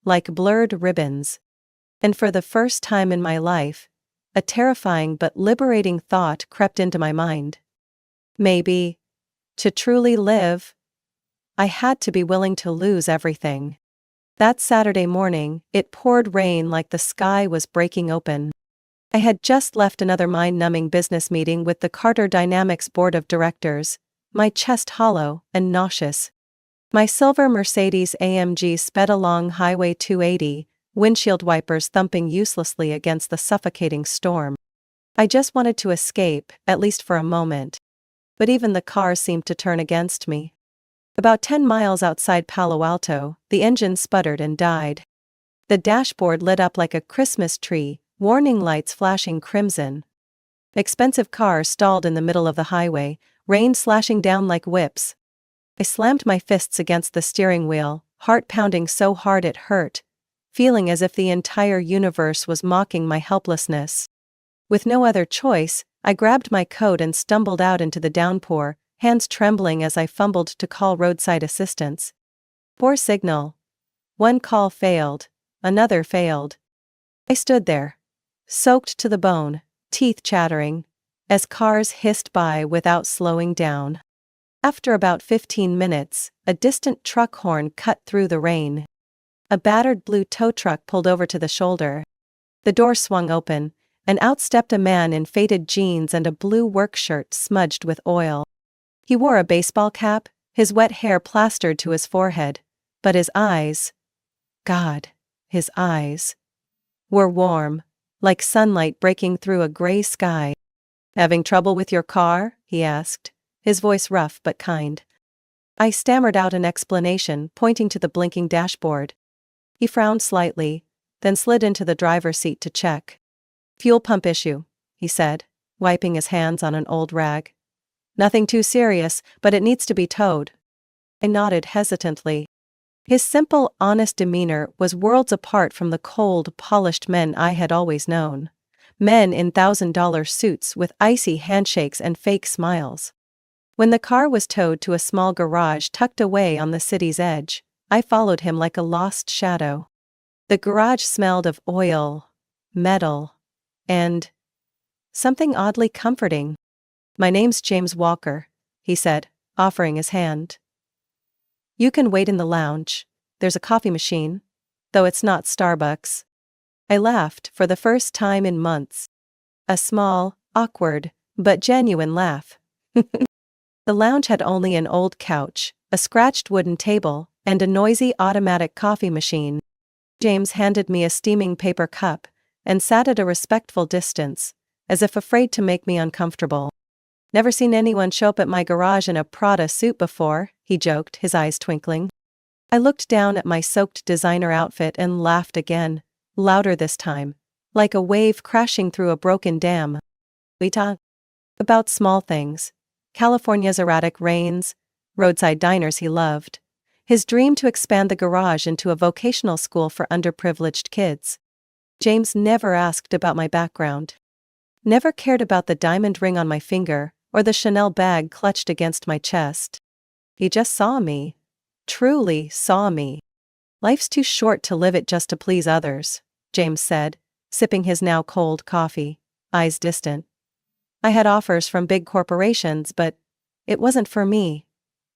B: like blurred ribbons. And for the first time in my life, a terrifying but liberating thought crept into my mind. Maybe, to truly live, I had to be willing to lose everything. That Saturday morning, it poured rain like the sky was breaking open. I had just left another mind-numbing business meeting with the Carter Dynamics board of directors, my chest hollow and nauseous. My silver Mercedes-AMG sped along Highway 280, windshield wipers thumping uselessly against the suffocating storm. I just wanted to escape, at least for a moment. But even the car seemed to turn against me. About 10 miles outside Palo Alto, the engine sputtered and died. The dashboard lit up like a Christmas tree, warning lights flashing crimson. Expensive car stalled in the middle of the highway, rain slashing down like whips. I slammed my fists against the steering wheel, heart pounding so hard it hurt, feeling as if the entire universe was mocking my helplessness. With no other choice, I grabbed my coat and stumbled out into the downpour, hands trembling as I fumbled to call roadside assistance. Poor signal. One call failed, another failed. I stood there, soaked to the bone, teeth chattering, as cars hissed by without slowing down. After about 15 minutes, a distant truck horn cut through the rain. A battered blue tow truck pulled over to the shoulder. The door swung open, and out stepped a man in faded jeans and a blue work shirt smudged with oil. He wore a baseball cap, his wet hair plastered to his forehead, but his eyes, God, his eyes, were warm, like sunlight breaking through a gray sky. "Having trouble with your car?" he asked, his voice rough but kind. I stammered out an explanation, pointing to the blinking dashboard. He frowned slightly, then slid into the driver's seat to check. "Fuel pump issue," he said, wiping his hands on an old rag. "Nothing too serious, but it needs to be towed." I nodded hesitantly. His simple, honest demeanor was worlds apart from the cold, polished men I had always known. Men in $1,000 suits with icy handshakes and fake smiles. When the car was towed to a small garage tucked away on the city's edge, I followed him like a lost shadow. The garage smelled of oil, metal, and something oddly comforting. "My name's James Walker," he said, offering his hand. "You can wait in the lounge. There's a coffee machine, though it's not Starbucks." I laughed for the first time in months. A small, awkward, but genuine laugh. The lounge had only an old couch, a scratched wooden table, and a noisy automatic coffee machine. James handed me a steaming paper cup and sat at a respectful distance, as if afraid to make me uncomfortable. "Never seen anyone show up at my garage in a Prada suit before," he joked, his eyes twinkling. I looked down at my soaked designer outfit and laughed again, louder this time, like a wave crashing through a broken dam. We talked about small things: California's erratic rains, roadside diners he loved, his dream to expand the garage into a vocational school for underprivileged kids. James never asked about my background. Never cared about the diamond ring on my finger or the Chanel bag clutched against my chest. He just saw me. Truly saw me. "Life's too short to live it just to please others," James said, sipping his now cold coffee, eyes distant. "I had offers from big corporations, but it wasn't for me.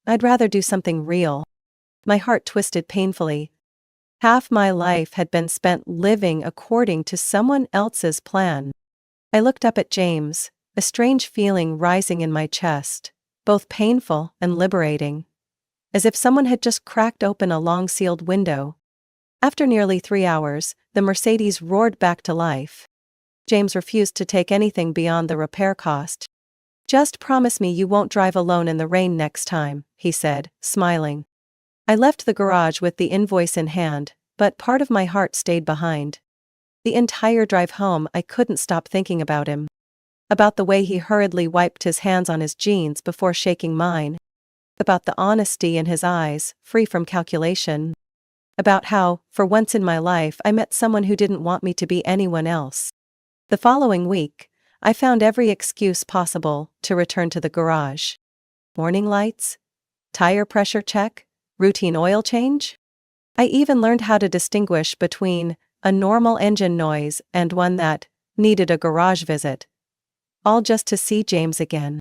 B: I'd rather do something real." My heart twisted painfully. Half my life had been spent living according to someone else's plan. I looked up at James, a strange feeling rising in my chest, both painful and liberating. As if someone had just cracked open a long-sealed window. After nearly 3 hours, the Mercedes roared back to life. James refused to take anything beyond the repair cost. "Just promise me you won't drive alone in the rain next time," he said, smiling. I left the garage with the invoice in hand, but part of my heart stayed behind. The entire drive home I couldn't stop thinking about him. About the way he hurriedly wiped his hands on his jeans before shaking mine. About the honesty in his eyes, free from calculation. About how, for once in my life, I met someone who didn't want me to be anyone else. The following week, I found every excuse possible to return to the garage. Morning lights? Tire pressure check? Routine oil change? I even learned how to distinguish between a normal engine noise and one that needed a garage visit. All just to see James again.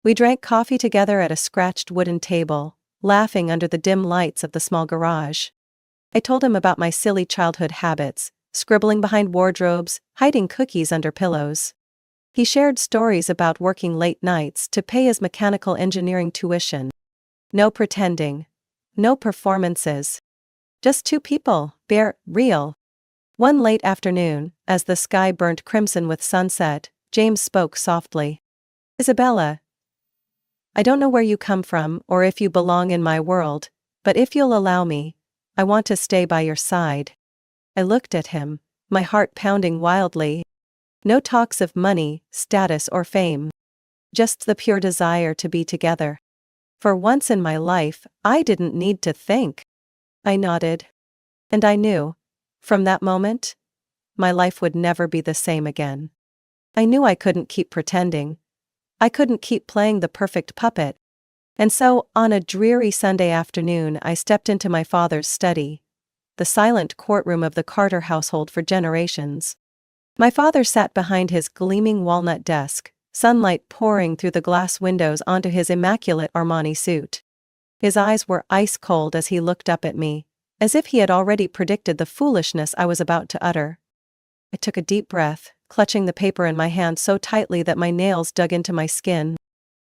B: We drank coffee together at a scratched wooden table, laughing under the dim lights of the small garage. I told him about my silly childhood habits, scribbling behind wardrobes, hiding cookies under pillows. He shared stories about working late nights to pay his mechanical engineering tuition. No pretending. No performances. Just two people, bare, real. One late afternoon, as the sky burnt crimson with sunset, James spoke softly. "Isabella, I don't know where you come from or if you belong in my world, but if you'll allow me, I want to stay by your side." I looked at him, my heart pounding wildly. No talks of money, status or fame. Just the pure desire to be together. For once in my life, I didn't need to think. I nodded. And I knew, from that moment, my life would never be the same again. I knew I couldn't keep pretending. I couldn't keep playing the perfect puppet. And so, on a dreary Sunday afternoon, I stepped into my father's study, the silent courtroom of the Carter household for generations. My father sat behind his gleaming walnut desk, sunlight pouring through the glass windows onto his immaculate Armani suit. His eyes were ice cold as he looked up at me, as if he had already predicted the foolishness I was about to utter. I took a deep breath, clutching the paper in my hand so tightly that my nails dug into my skin.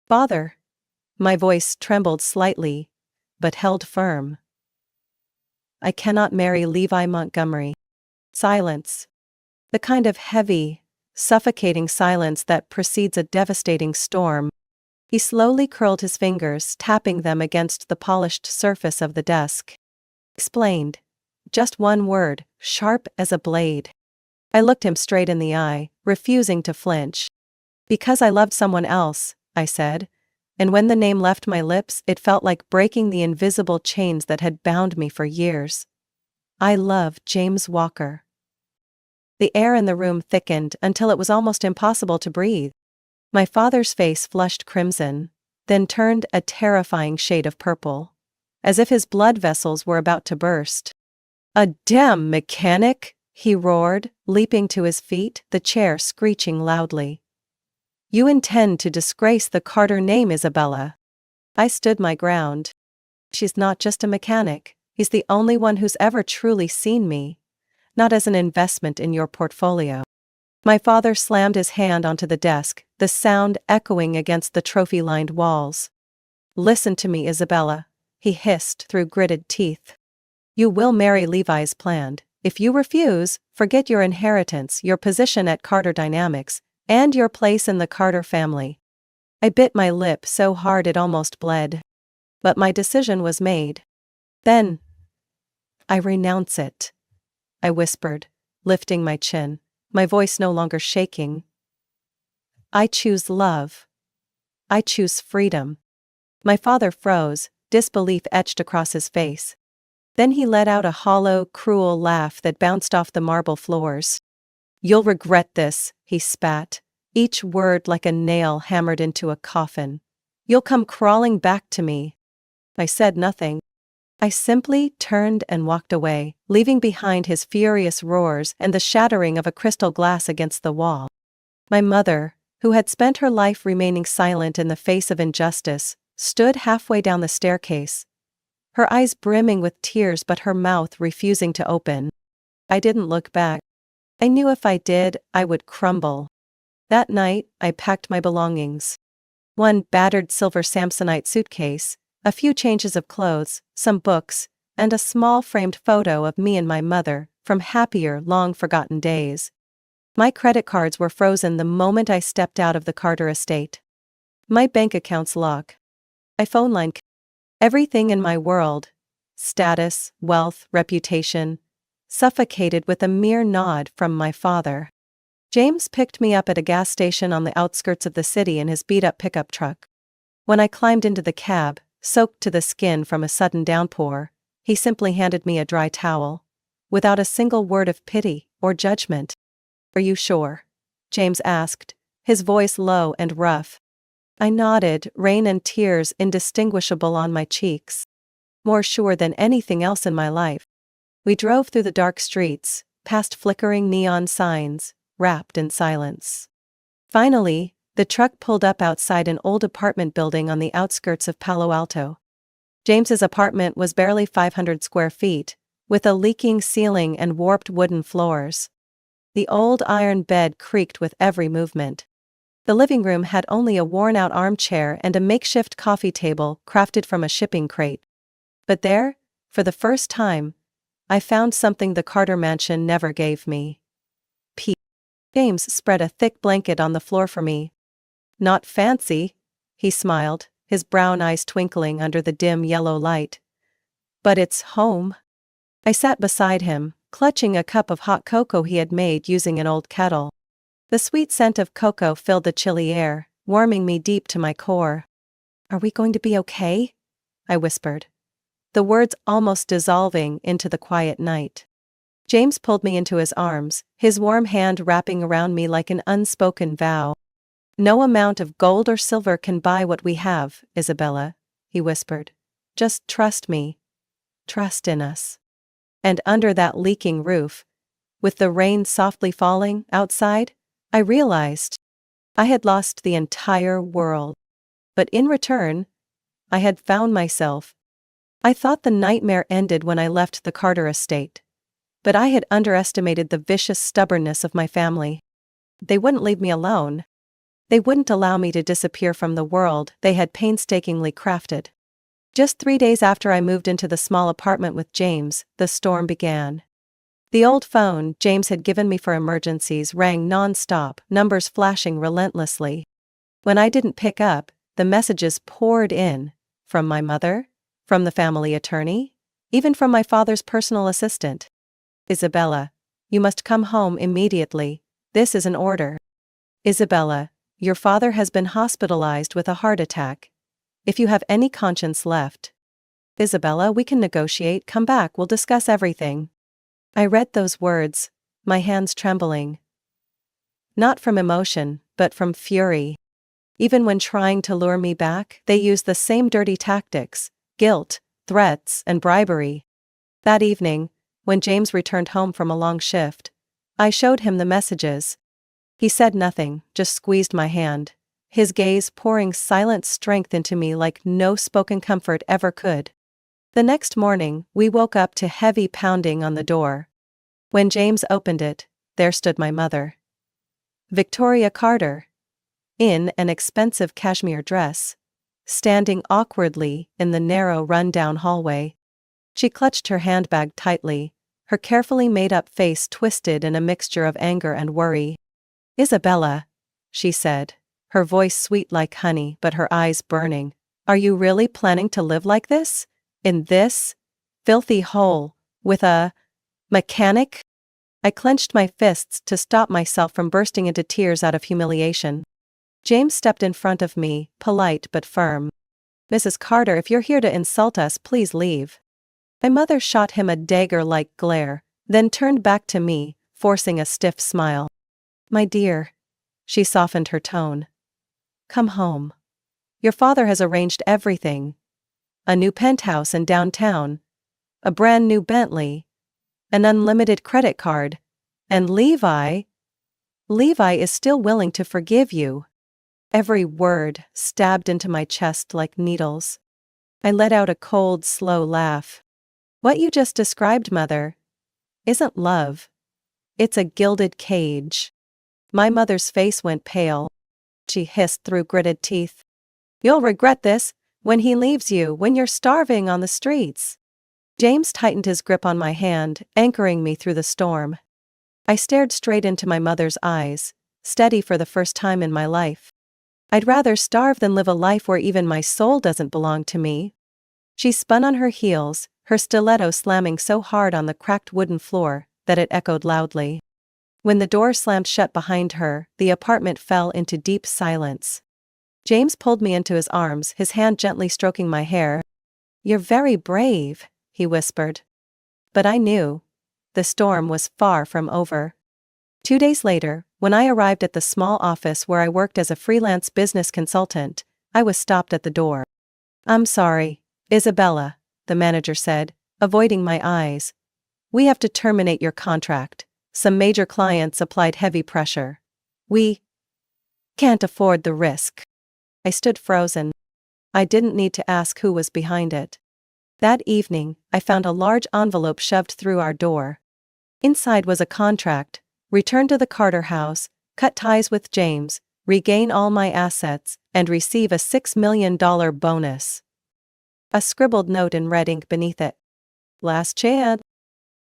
B: "Father." My voice trembled slightly, but held firm. "I cannot marry Levi Montgomery." Silence. The kind of heavy, suffocating silence that precedes a devastating storm. He slowly curled his fingers, tapping them against the polished surface of the desk. Explained. Just one word, sharp as a blade. I looked him straight in the eye, refusing to flinch. "Because I loved someone else," I said, and when the name left my lips, it felt like breaking the invisible chains that had bound me for years. "I love James Walker." The air in the room thickened until it was almost impossible to breathe. My father's face flushed crimson, then turned a terrifying shade of purple, as if his blood vessels were about to burst. "A damn mechanic!" he roared, leaping to his feet, the chair screeching loudly. "You intend to disgrace the Carter name, Isabella." I stood my ground. "She's not just a mechanic, he's the only one who's ever truly seen me. Not as an investment in your portfolio." My father slammed his hand onto the desk, the sound echoing against the trophy-lined walls. "Listen to me, Isabella," he hissed through gritted teeth. You will marry Levi's planned. If you refuse, forget your inheritance, your position at Carter Dynamics, and your place in the Carter family. I bit my lip so hard it almost bled. But my decision was made. Then, I renounce it, I whispered, lifting my chin, my voice no longer shaking. I choose love. I choose freedom. My father froze, disbelief etched across his face. Then he let out a hollow, cruel laugh that bounced off the marble floors. You'll regret this, he spat, each word like a nail hammered into a coffin. You'll come crawling back to me. I said nothing. I simply turned and walked away, leaving behind his furious roars and the shattering of a crystal glass against the wall. My mother, who had spent her life remaining silent in the face of injustice, stood halfway down the staircase, her eyes brimming with tears but her mouth refusing to open. I didn't look back. I knew if I did, I would crumble. That night, I packed my belongings. One battered silver Samsonite suitcase, a few changes of clothes, some books, and a small framed photo of me and my mother, from happier, long-forgotten days. My credit cards were frozen the moment I stepped out of the Carter estate. My bank accounts locked. My phone line. Everything in my world, status, wealth, reputation, suffocated with a mere nod from my father. James picked me up at a gas station on the outskirts of the city in his beat-up pickup truck. When I climbed into the cab, soaked to the skin from a sudden downpour, he simply handed me a dry towel, without a single word of pity or judgment. Are you sure? James asked, his voice low and rough. I nodded, rain and tears indistinguishable on my cheeks. More sure than anything else in my life. We drove through the dark streets, past flickering neon signs, wrapped in silence. Finally, the truck pulled up outside an old apartment building on the outskirts of Palo Alto. James's apartment was barely 500 square feet, with a leaking ceiling and warped wooden floors. The old iron bed creaked with every movement. The living room had only a worn-out armchair and a makeshift coffee table crafted from a shipping crate. But there, for the first time, I found something the Carter mansion never gave me. Peace. James spread a thick blanket on the floor for me. Not fancy, he smiled, his brown eyes twinkling under the dim yellow light. But it's home. I sat beside him, clutching a cup of hot cocoa he had made using an old kettle. The sweet scent of cocoa filled the chilly air, warming me deep to my core. Are we going to be okay? I whispered, the words almost dissolving into the quiet night. James pulled me into his arms, his warm hand wrapping around me like an unspoken vow. No amount of gold or silver can buy what we have, Isabella, he whispered. Just trust me. Trust in us. And under that leaking roof, with the rain softly falling outside, I realized I had lost the entire world. But in return, I had found myself. I thought the nightmare ended when I left the Carter estate. But I had underestimated the vicious stubbornness of my family. They wouldn't leave me alone. They wouldn't allow me to disappear from the world they had painstakingly crafted. Just 3 days after I moved into the small apartment with James, the storm began. The old phone James had given me for emergencies rang non-stop, numbers flashing relentlessly. When I didn't pick up, the messages poured in, from my mother, from the family attorney, even from my father's personal assistant. Isabella, you must come home immediately, this is an order. Isabella, your father has been hospitalized with a heart attack. If you have any conscience left. Isabella, we can negotiate, come back, we'll discuss everything. I read those words, my hands trembling. Not from emotion, but from fury. Even when trying to lure me back, they used the same dirty tactics, guilt, threats, and bribery. That evening, when James returned home from a long shift, I showed him the messages. He said nothing, just squeezed my hand, his gaze pouring silent strength into me like no spoken comfort ever could. The next morning, we woke up to heavy pounding on the door. When James opened it, there stood my mother. Victoria Carter. In an expensive cashmere dress. standing awkwardly in the narrow run-down hallway. She clutched her handbag tightly, her carefully made-up face twisted in a mixture of anger and worry. "Isabella," she said, her voice sweet like honey but her eyes burning, "are you really planning to live like this? In this filthy hole, with a mechanic?" I clenched my fists to stop myself from bursting into tears out of humiliation. James stepped in front of me, polite but firm. "Mrs. Carter, if you're here to insult us, please leave." My mother shot him a dagger-like glare, then turned back to me, forcing a stiff smile. "My dear," she softened her tone. "Come home. Your father has arranged everything. A new penthouse in downtown. A brand new Bentley. An unlimited credit card. And Levi is still willing to forgive you." Every word stabbed into my chest like needles. I let out a cold, slow laugh. "What you just described, Mother, isn't love. It's a gilded cage." My mother's face went pale. She hissed through gritted teeth. "You'll regret this, when he leaves you, when you're starving on the streets." James tightened his grip on my hand, anchoring me through the storm. I stared straight into my mother's eyes, steady for the first time in my life. "I'd rather starve than live a life where even my soul doesn't belong to me." She spun on her heels, her stiletto slamming so hard on the cracked wooden floor that it echoed loudly. When the door slammed shut behind her, the apartment fell into deep silence. James pulled me into his arms, his hand gently stroking my hair. "You're very brave," he whispered. But I knew. The storm was far from over. 2 days later, when I arrived at the small office where I worked as a freelance business consultant, I was stopped at the door. "I'm sorry, Isabella," the manager said, avoiding my eyes. "We have to terminate your contract. Some major clients applied heavy pressure. We can't afford the risk." I stood frozen. I didn't need to ask who was behind it. That evening, I found a large envelope shoved through our door. Inside was a contract: return to the Carter house, cut ties with James, regain all my assets, and receive a $6 million bonus. A scribbled note in red ink beneath it. "Last chance,"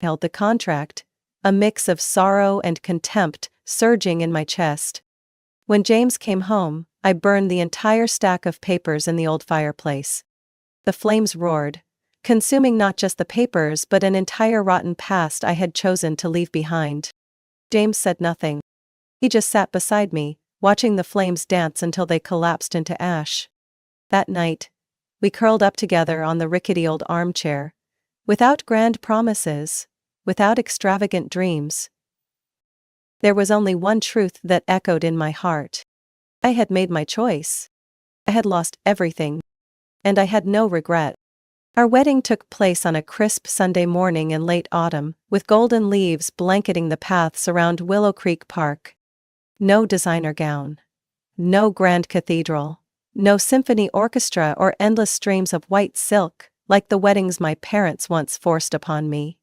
B: held the contract, a mix of sorrow and contempt surging in my chest. When James came home, I burned the entire stack of papers in the old fireplace. The flames roared, consuming not just the papers but an entire rotten past I had chosen to leave behind. James said nothing. He just sat beside me, watching the flames dance until they collapsed into ash. That night, we curled up together on the rickety old armchair, without grand promises, without extravagant dreams. There was only one truth that echoed in my heart. I had made my choice. I had lost everything. And I had no regret. Our wedding took place on a crisp Sunday morning in late autumn, with golden leaves blanketing the paths around Willow Creek Park. No designer gown. No grand cathedral. No symphony orchestra or endless streams of white silk, like the weddings my parents once forced upon me.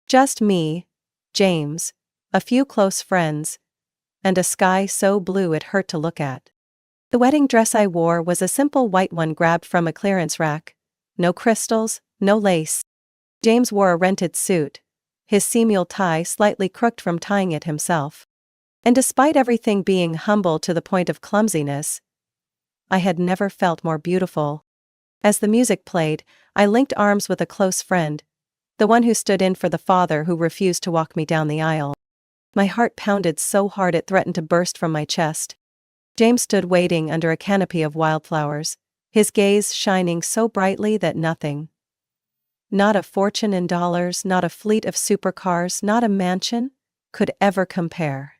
B: Just me, James, a few close friends, and a sky so blue it hurt to look at. The wedding dress I wore was a simple white one grabbed from a clearance rack. No crystals, no lace. James wore a rented suit, his seamless tie slightly crooked from tying it himself. And despite everything being humble to the point of clumsiness, I had never felt more beautiful. As the music played, I linked arms with a close friend, the one who stood in for the father who refused to walk me down the aisle. My heart pounded so hard it threatened to burst from my chest. James stood waiting under a canopy of wildflowers, his gaze shining so brightly that nothing, not a fortune in dollars, not a fleet of supercars, not a mansion, could ever compare.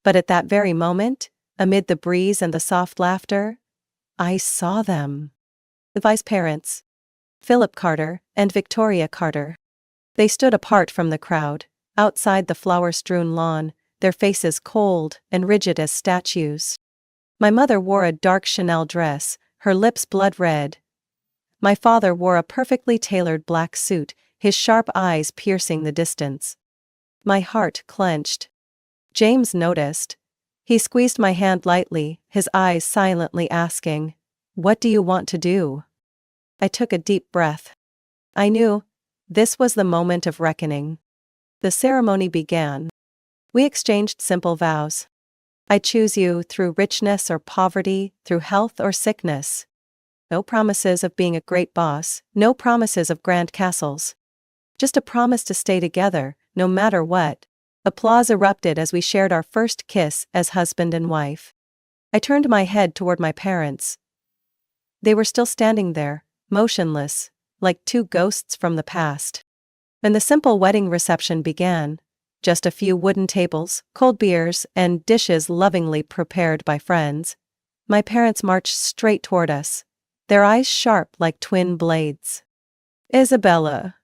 B: But at that very moment, amid the breeze and the soft laughter, I saw them. Levi's parents, Philip Carter and Victoria Carter. They stood apart from the crowd, outside the flower-strewn lawn, their faces cold and rigid as statues. My mother wore a dark Chanel dress, her lips blood red. My father wore a perfectly tailored black suit, his sharp eyes piercing the distance. My heart clenched. James noticed. He squeezed my hand lightly, his eyes silently asking, What do you want to do? I took a deep breath. I knew this was the moment of reckoning. The ceremony began. We exchanged simple vows. I choose you through richness or poverty, through health or sickness. No promises of being a great boss, no promises of grand castles. Just a promise to stay together, no matter what. Applause erupted as we shared our first kiss as husband and wife. I turned my head toward my parents. They were still standing there, motionless, like two ghosts from the past. When the simple wedding reception began, just a few wooden tables, cold beers, and dishes lovingly prepared by friends, my parents marched straight toward us, their eyes sharp like twin blades. Isabella.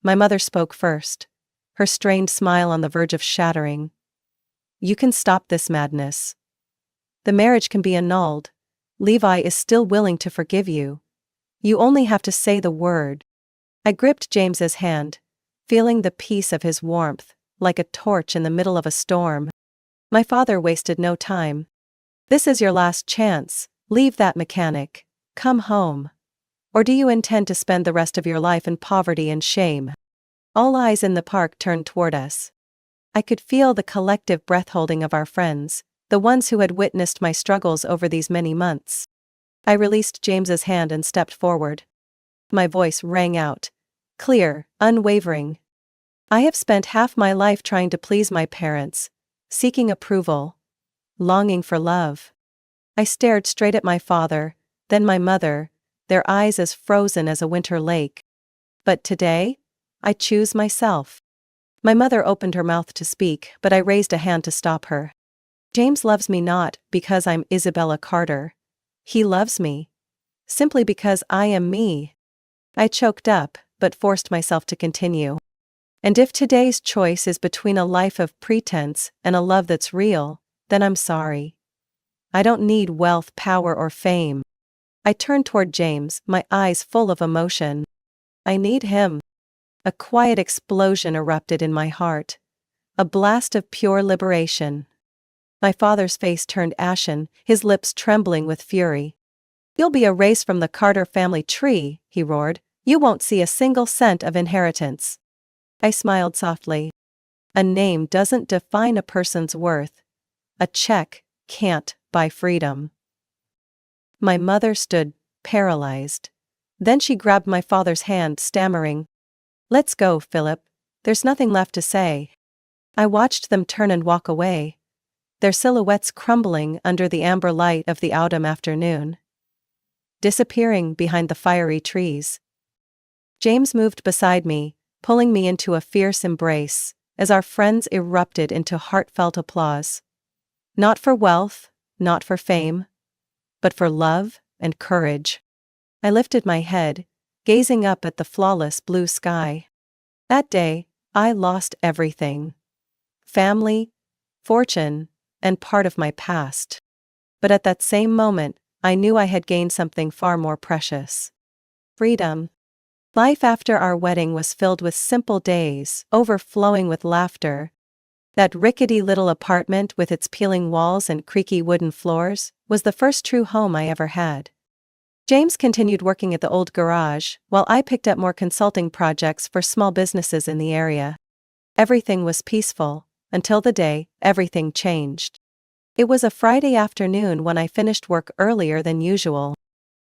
B: My mother spoke first, her strained smile on the verge of shattering. You can stop this madness. The marriage can be annulled. Levi is still willing to forgive you. You only have to say the word. I gripped James's hand, feeling the peace of his warmth, like a torch in the middle of a storm. My father wasted no time. This is your last chance. Leave that mechanic. Come home. Or do you intend to spend the rest of your life in poverty and shame? All eyes in the park turned toward us. I could feel the collective breath-holding of our friends, the ones who had witnessed my struggles over these many months. I released James's hand and stepped forward. My voice rang out, clear, unwavering. I have spent half my life trying to please my parents, seeking approval, longing for love. I stared straight at my father, then my mother, their eyes as frozen as a winter lake. But today, I choose myself. My mother opened her mouth to speak, but I raised a hand to stop her. James loves me not because I'm Isabella Carter. He loves me simply because I am me. I choked up, but forced myself to continue. And if today's choice is between a life of pretense and a love that's real, then I'm sorry. I don't need wealth, power, or fame. I turned toward James, my eyes full of emotion. I need him. A quiet explosion erupted in my heart. A blast of pure liberation. My father's face turned ashen, his lips trembling with fury. You'll be erased from the Carter family tree, he roared. You won't see a single cent of inheritance. I smiled softly. A name doesn't define a person's worth. A check can't buy freedom. My mother stood, paralyzed. Then she grabbed my father's hand, stammering, "Let's go, Philip. There's nothing left to say." I watched them turn and walk away, their silhouettes crumbling under the amber light of the autumn afternoon, disappearing behind the fiery trees. James moved beside me, pulling me into a fierce embrace, as our friends erupted into heartfelt applause. Not for wealth, not for fame, but for love and courage. I lifted my head, gazing up at the flawless blue sky. That day, I lost everything. Family, fortune, and part of my past. But at that same moment, I knew I had gained something far more precious. Freedom. Life after our wedding was filled with simple days, overflowing with laughter. That rickety little apartment with its peeling walls and creaky wooden floors was the first true home I ever had. James continued working at the old garage, while I picked up more consulting projects for small businesses in the area. Everything was peaceful, until the day everything changed. It was a Friday afternoon when I finished work earlier than usual.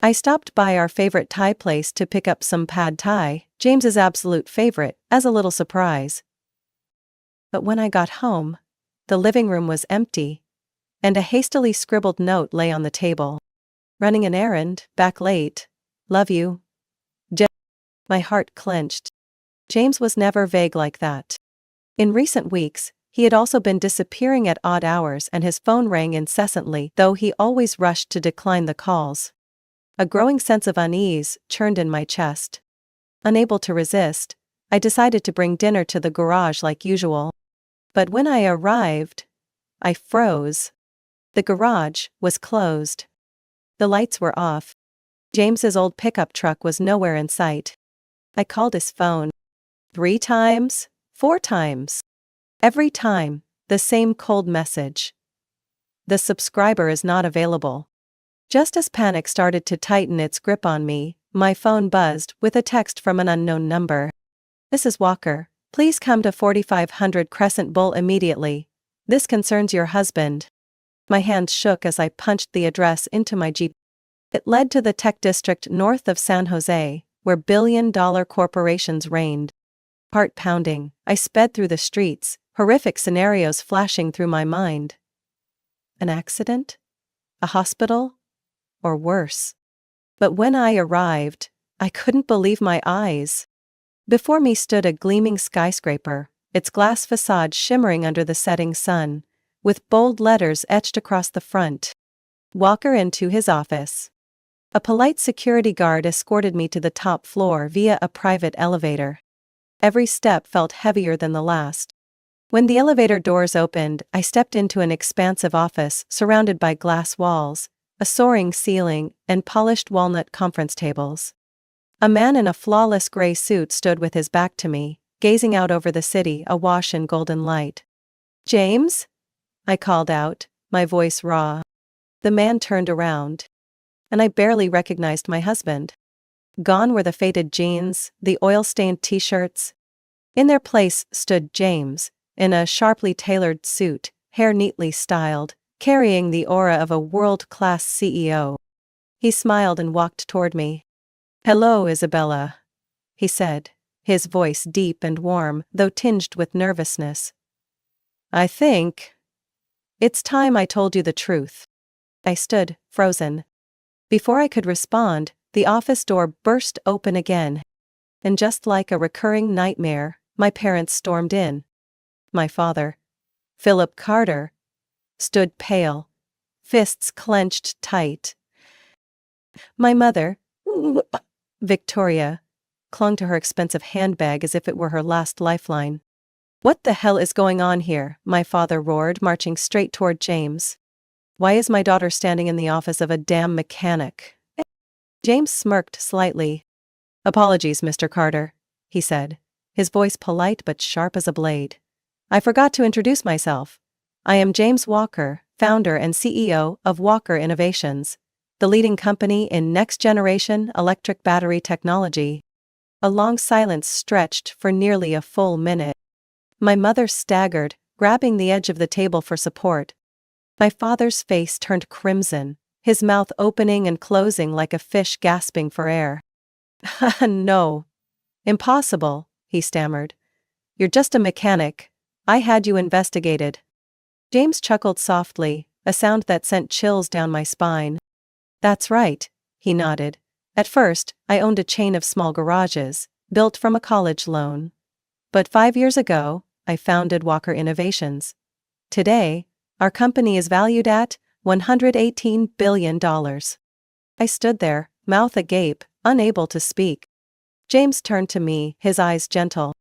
B: I stopped by our favorite Thai place to pick up some pad Thai, James's absolute favorite, as a little surprise. But when I got home, the living room was empty, and a hastily scribbled note lay on the table. Running an errand, back late. Love you. My heart clenched. James was never vague like that. In recent weeks, he had also been disappearing at odd hours and his phone rang incessantly, though he always rushed to decline the calls. A growing sense of unease churned in my chest. Unable to resist, I decided to bring dinner to the garage like usual. But when I arrived, I froze. The garage was closed. The lights were off. James's old pickup truck was nowhere in sight. I called his phone. 3 times, 4 times. Every time, the same cold message. The subscriber is not available. Just as panic started to tighten its grip on me, my phone buzzed with a text from an unknown number. "Mrs. Walker, please come to 4500 Crescent Bull immediately. This concerns your husband." My hand shook as I punched the address into my GPS. It led to the tech district north of San Jose, where billion-dollar corporations reigned. Heart pounding, I sped through the streets, horrific scenarios flashing through my mind. An accident? A hospital? Or worse? But when I arrived, I couldn't believe my eyes. Before me stood a gleaming skyscraper, its glass facade shimmering under the setting sun, with bold letters etched across the front. "Walker into his office." A polite security guard escorted me to the top floor via a private elevator. Every step felt heavier than the last. When the elevator doors opened, I stepped into an expansive office surrounded by glass walls, a soaring ceiling, and polished walnut conference tables. A man in a flawless gray suit stood with his back to me, gazing out over the city awash in golden light. "James?" I called out, my voice raw. The man turned around. And I barely recognized my husband. Gone were the faded jeans, the oil-stained t-shirts. In their place stood James, in a sharply tailored suit, hair neatly styled, carrying the aura of a world-class CEO. He smiled and walked toward me. "Hello, Isabella," he said, his voice deep and warm, though tinged with nervousness. "I think it's time I told you the truth." I stood, frozen. Before I could respond, the office door burst open again. And just like a recurring nightmare, my parents stormed in. My father, Philip Carter, stood pale, fists clenched tight. My mother, Victoria, clung to her expensive handbag as if it were her last lifeline. "What the hell is going on here?" my father roared, marching straight toward James. "Why is my daughter standing in the office of a damn mechanic?" James smirked slightly. "Apologies, Mr. Carter," he said, his voice polite but sharp as a blade. "I forgot to introduce myself. I am James Walker, founder and CEO of Walker Innovations, the leading company in next-generation electric battery technology." A long silence stretched for nearly a full minute. My mother staggered, grabbing the edge of the table for support. My father's face turned crimson, his mouth opening and closing like a fish gasping for air. "No. Impossible," he stammered. "You're just a mechanic. I had you investigated." James chuckled softly, a sound that sent chills down my spine. "That's right," he nodded. "At first, I owned a chain of small garages, built from a college loan. But 5 years ago, I founded Walker Innovations. Today, our company is valued at $118 billion. I stood there, mouth agape, unable to speak. James turned to me, his eyes gentle.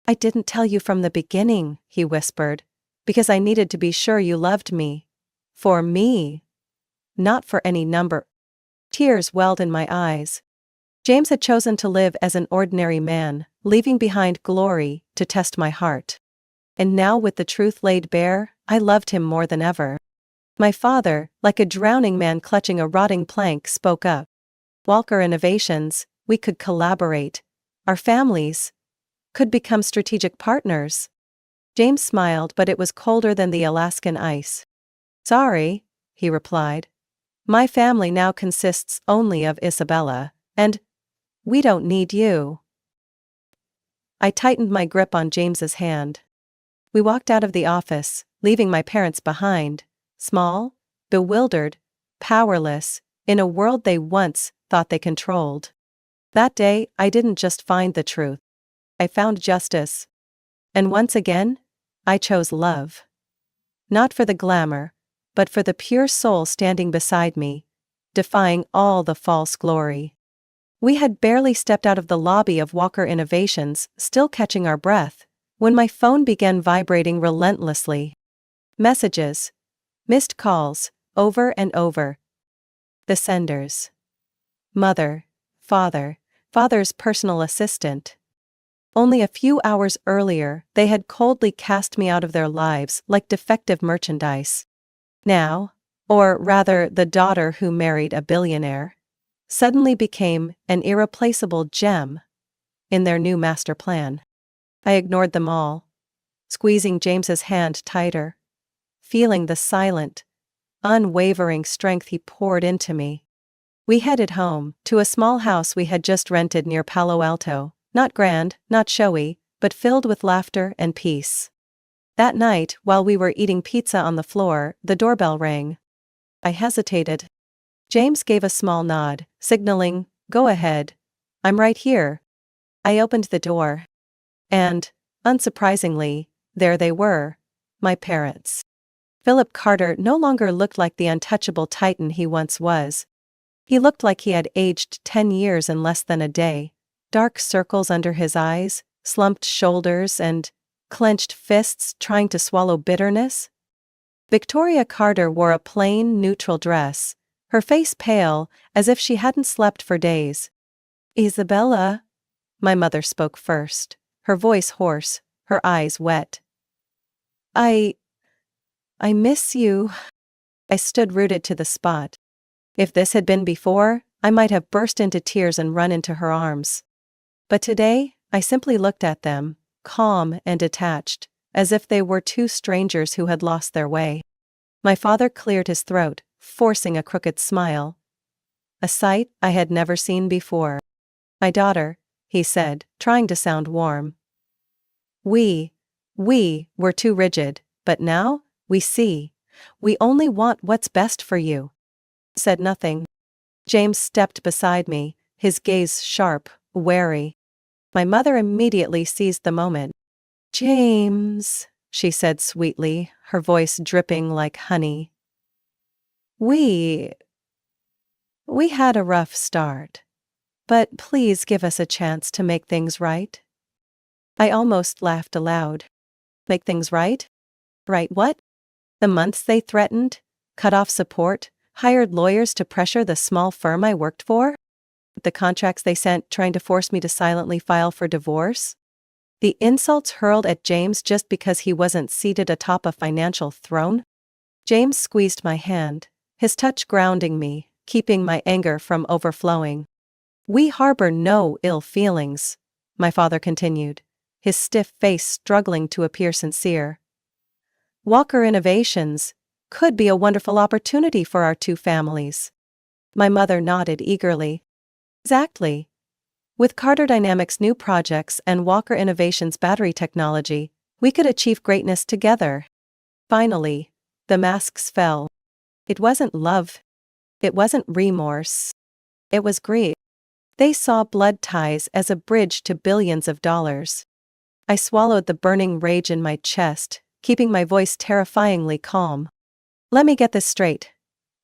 B: "I didn't tell you from the beginning," he whispered, "because I needed to be sure you loved me. For me. Not for any number." Tears welled in my eyes. James had chosen to live as an ordinary man, leaving behind glory to test my heart. And now, with the truth laid bare, I loved him more than ever. My father, like a drowning man clutching a rotting plank, spoke up. "Walker Innovations, we could collaborate. Our families could become strategic partners." James smiled, but it was colder than the Alaskan ice. "Sorry," he replied. "My family now consists only of Isabella, and we don't need you." I tightened my grip on James's hand. We walked out of the office, leaving my parents behind, small, bewildered, powerless, in a world they once thought they controlled. That day, I didn't just find the truth. I found justice. And once again, I chose love. Not for the glamour, but for the pure soul standing beside me, defying all the false glory. We had barely stepped out of the lobby of Walker Innovations, still catching our breath, when my phone began vibrating relentlessly. Messages. Missed calls, over and over. The senders. Mother, father, father's personal assistant. Only a few hours earlier, they had coldly cast me out of their lives like defective merchandise. Now, or rather the daughter who married a billionaire, suddenly became an irreplaceable gem in their new master plan. I ignored them all, squeezing James's hand tighter, feeling the silent, unwavering strength he poured into me. We headed home, to a small house we had just rented near Palo Alto, not grand, not showy, but filled with laughter and peace. That night, while we were eating pizza on the floor, the doorbell rang. I hesitated. James gave a small nod, signaling, "Go ahead. I'm right here." I opened the door. And, unsurprisingly, there they were, my parents. Philip Carter no longer looked like the untouchable titan he once was. He looked like he had aged 10 years in less than a day. Dark circles under his eyes, slumped shoulders, and clenched fists trying to swallow bitterness. Victoria Carter wore a plain, neutral dress, her face pale, as if she hadn't slept for days. "Isabella," my mother spoke first, her voice hoarse, her eyes wet. I miss you." I stood rooted to the spot. If this had been before, I might have burst into tears and run into her arms. But today, I simply looked at them, calm and detached, as if they were two strangers who had lost their way. My father cleared his throat, forcing a crooked smile. A sight I had never seen before. "My daughter," he said, trying to sound warm. We were too rigid, but now, we see. We only want what's best for you." Said nothing. James stepped beside me, his gaze sharp, wary. My mother immediately seized the moment. "James," she said sweetly, her voice dripping like honey. We had a rough start. But please give us a chance to make things right." I almost laughed aloud. Make things right? Right what? The months they threatened, cut off support, hired lawyers to pressure the small firm I worked for? The contracts they sent trying to force me to silently file for divorce? The insults hurled at James just because he wasn't seated atop a financial throne? James squeezed my hand, his touch grounding me, keeping my anger from overflowing. "We harbor no ill feelings," my father continued, his stiff face struggling to appear sincere. "Walker Innovations could be a wonderful opportunity for our two families." My mother nodded eagerly. "Exactly. With Carter Dynamics' new projects and Walker Innovations' battery technology, we could achieve greatness together." Finally, the masks fell. It wasn't love. It wasn't remorse. It was grief. They saw blood ties as a bridge to billions of dollars. I swallowed the burning rage in my chest, keeping my voice terrifyingly calm. "Let me get this straight,"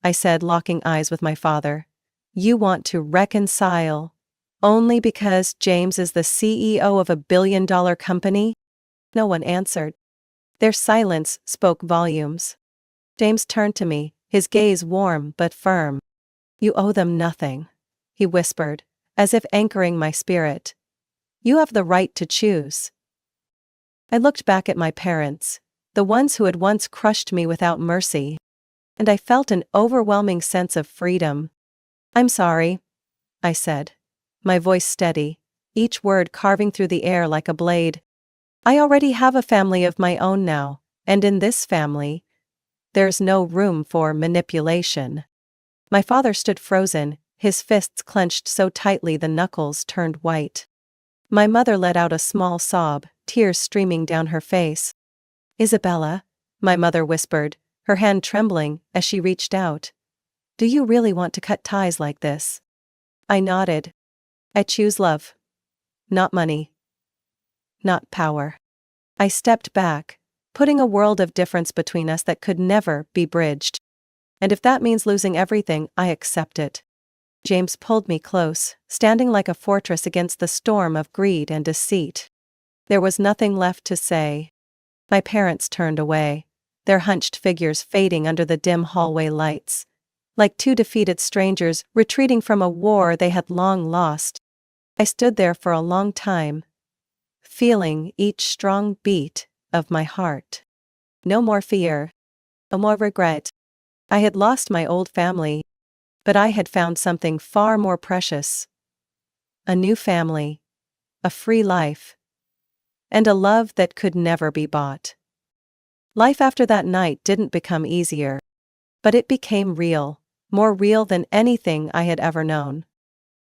B: I said, locking eyes with my father. "You want to reconcile only because James is the CEO of a billion-dollar company?" No one answered. Their silence spoke volumes. James turned to me, his gaze warm but firm. "You owe them nothing," he whispered, as if anchoring my spirit. "You have the right to choose." I looked back at my parents, the ones who had once crushed me without mercy, and I felt an overwhelming sense of freedom. "I'm sorry," I said, my voice steady, each word carving through the air like a blade. "I already have a family of my own now, and in this family, there's no room for manipulation." My father stood frozen, his fists clenched so tightly the knuckles turned white. My mother let out a small sob, tears streaming down her face. "Isabella," my mother whispered, her hand trembling as she reached out. "Do you really want to cut ties like this?" I nodded. "I choose love. Not money. Not power." I stepped back, putting a world of difference between us that could never be bridged. And if that means losing everything, I accept it. James pulled me close, standing like a fortress against the storm of greed and deceit. There was nothing left to say. My parents turned away, their hunched figures fading under the dim hallway lights, like two defeated strangers retreating from a war they had long lost. I stood there for a long time, feeling each strong beat of my heart. No more fear. No more regret. I had lost my old family, but I had found something far more precious. A new family, a free life, and a love that could never be bought. Life after that night didn't become easier, but it became real, more real than anything I had ever known.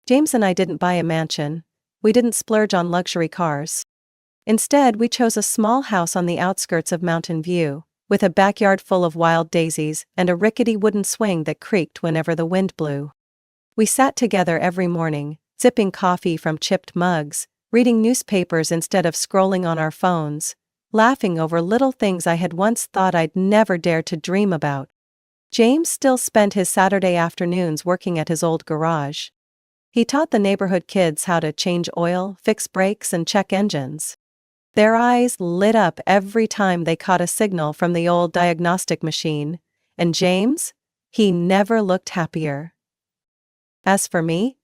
B: James and I didn't buy a mansion, we didn't splurge on luxury cars. Instead, we chose a small house on the outskirts of Mountain View, with a backyard full of wild daisies and a rickety wooden swing that creaked whenever the wind blew. We sat together every morning, sipping coffee from chipped mugs, reading newspapers instead of scrolling on our phones, laughing over little things I had once thought I'd never dare to dream about. James still spent his Saturday afternoons working at his old garage. He taught the neighborhood kids how to change oil, fix brakes, and check engines. Their eyes lit up every time they caught a signal from the old diagnostic machine, and James, he never looked happier. As for me,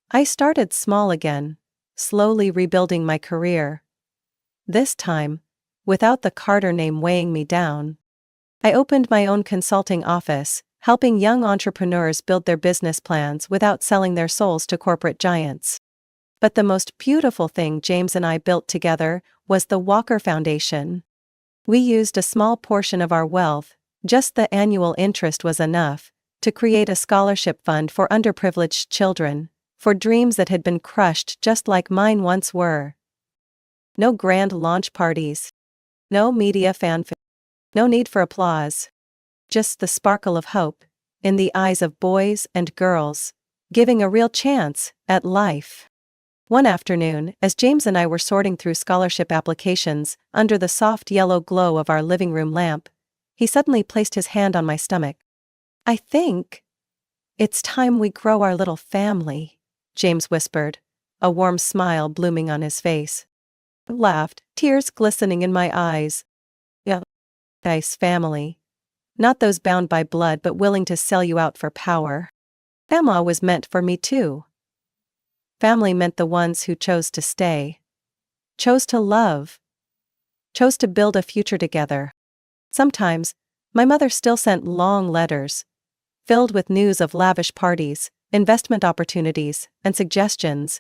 B: I started small again, slowly rebuilding my career. This time, without the Carter name weighing me down. I opened my own consulting office, helping young entrepreneurs build their business plans without selling their souls to corporate giants. But the most beautiful thing James and I built together was the Walker Foundation. We used a small portion of our wealth, just the annual interest was enough, to create a scholarship fund for underprivileged children, for dreams that had been crushed just like mine once were. No grand launch parties. No media fanfare. No need for applause. Just the sparkle of hope in the eyes of boys and girls, giving a real chance at life. One afternoon, as James and I were sorting through scholarship applications under the soft yellow glow of our living room lamp, he suddenly placed his hand on my stomach. "I think it's time we grow our little family," James whispered, a warm smile blooming on his face. I laughed, tears glistening in my eyes. "Yeah, nice family. Not those bound by blood but willing to sell you out for power. Family was meant for me too." Family meant the ones who chose to stay, chose to love, chose to build a future together. Sometimes, my mother still sent long letters, filled with news of lavish parties, investment opportunities, and suggestions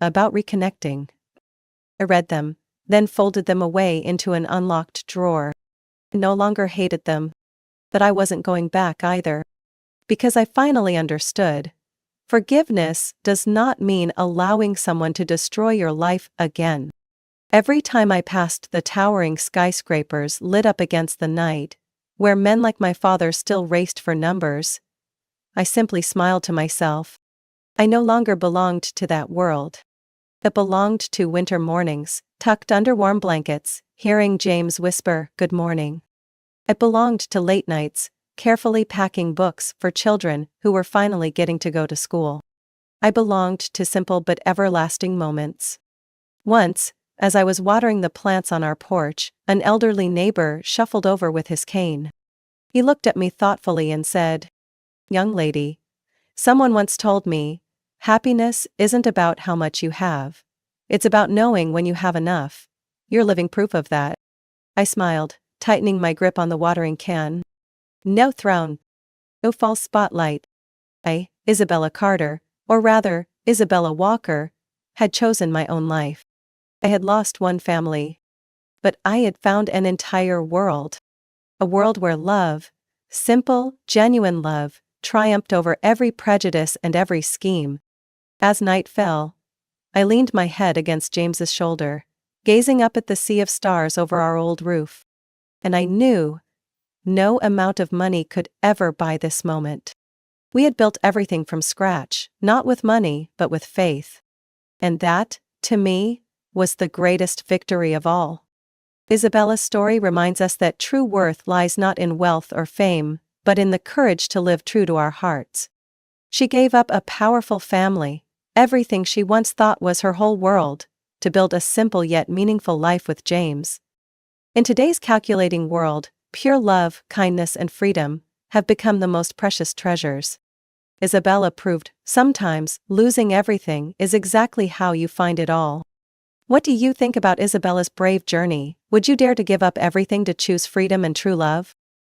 B: about reconnecting. I read them, then folded them away into an unlocked drawer. I no longer hated them, but I wasn't going back either. Because I finally understood. Forgiveness does not mean allowing someone to destroy your life again. Every time I passed the towering skyscrapers lit up against the night, where men like my father still raced for numbers, I simply smiled to myself. I no longer belonged to that world. It belonged to winter mornings, tucked under warm blankets, hearing James whisper, "Good morning." It belonged to late nights, carefully packing books for children who were finally getting to go to school. I belonged to simple but everlasting moments. Once, as I was watering the plants on our porch, an elderly neighbor shuffled over with his cane. He looked at me thoughtfully and said, "Young lady, someone once told me, happiness isn't about how much you have. It's about knowing when you have enough. You're living proof of that." I smiled, tightening my grip on the watering can. No throne. No false spotlight. I, Isabella Carter, or rather, Isabella Walker, had chosen my own life. I had lost one family. But I had found an entire world. A world where love, simple, genuine love, triumphed over every prejudice and every scheme. As night fell, I leaned my head against James's shoulder, gazing up at the sea of stars over our old roof. And I knew no amount of money could ever buy this moment. We had built everything from scratch, not with money, but with faith. And that, to me, was the greatest victory of all. Isabella's story reminds us that true worth lies not in wealth or fame, but in the courage to live true to our hearts. She gave up a powerful family, everything she once thought was her whole world, to build a simple yet meaningful life with James. In today's calculating world, pure love, kindness, and freedom have become the most precious treasures. Isabella proved, sometimes, losing everything is exactly how you find it all. What do you think about Isabella's brave journey? Would you dare to give up everything to choose freedom and true love?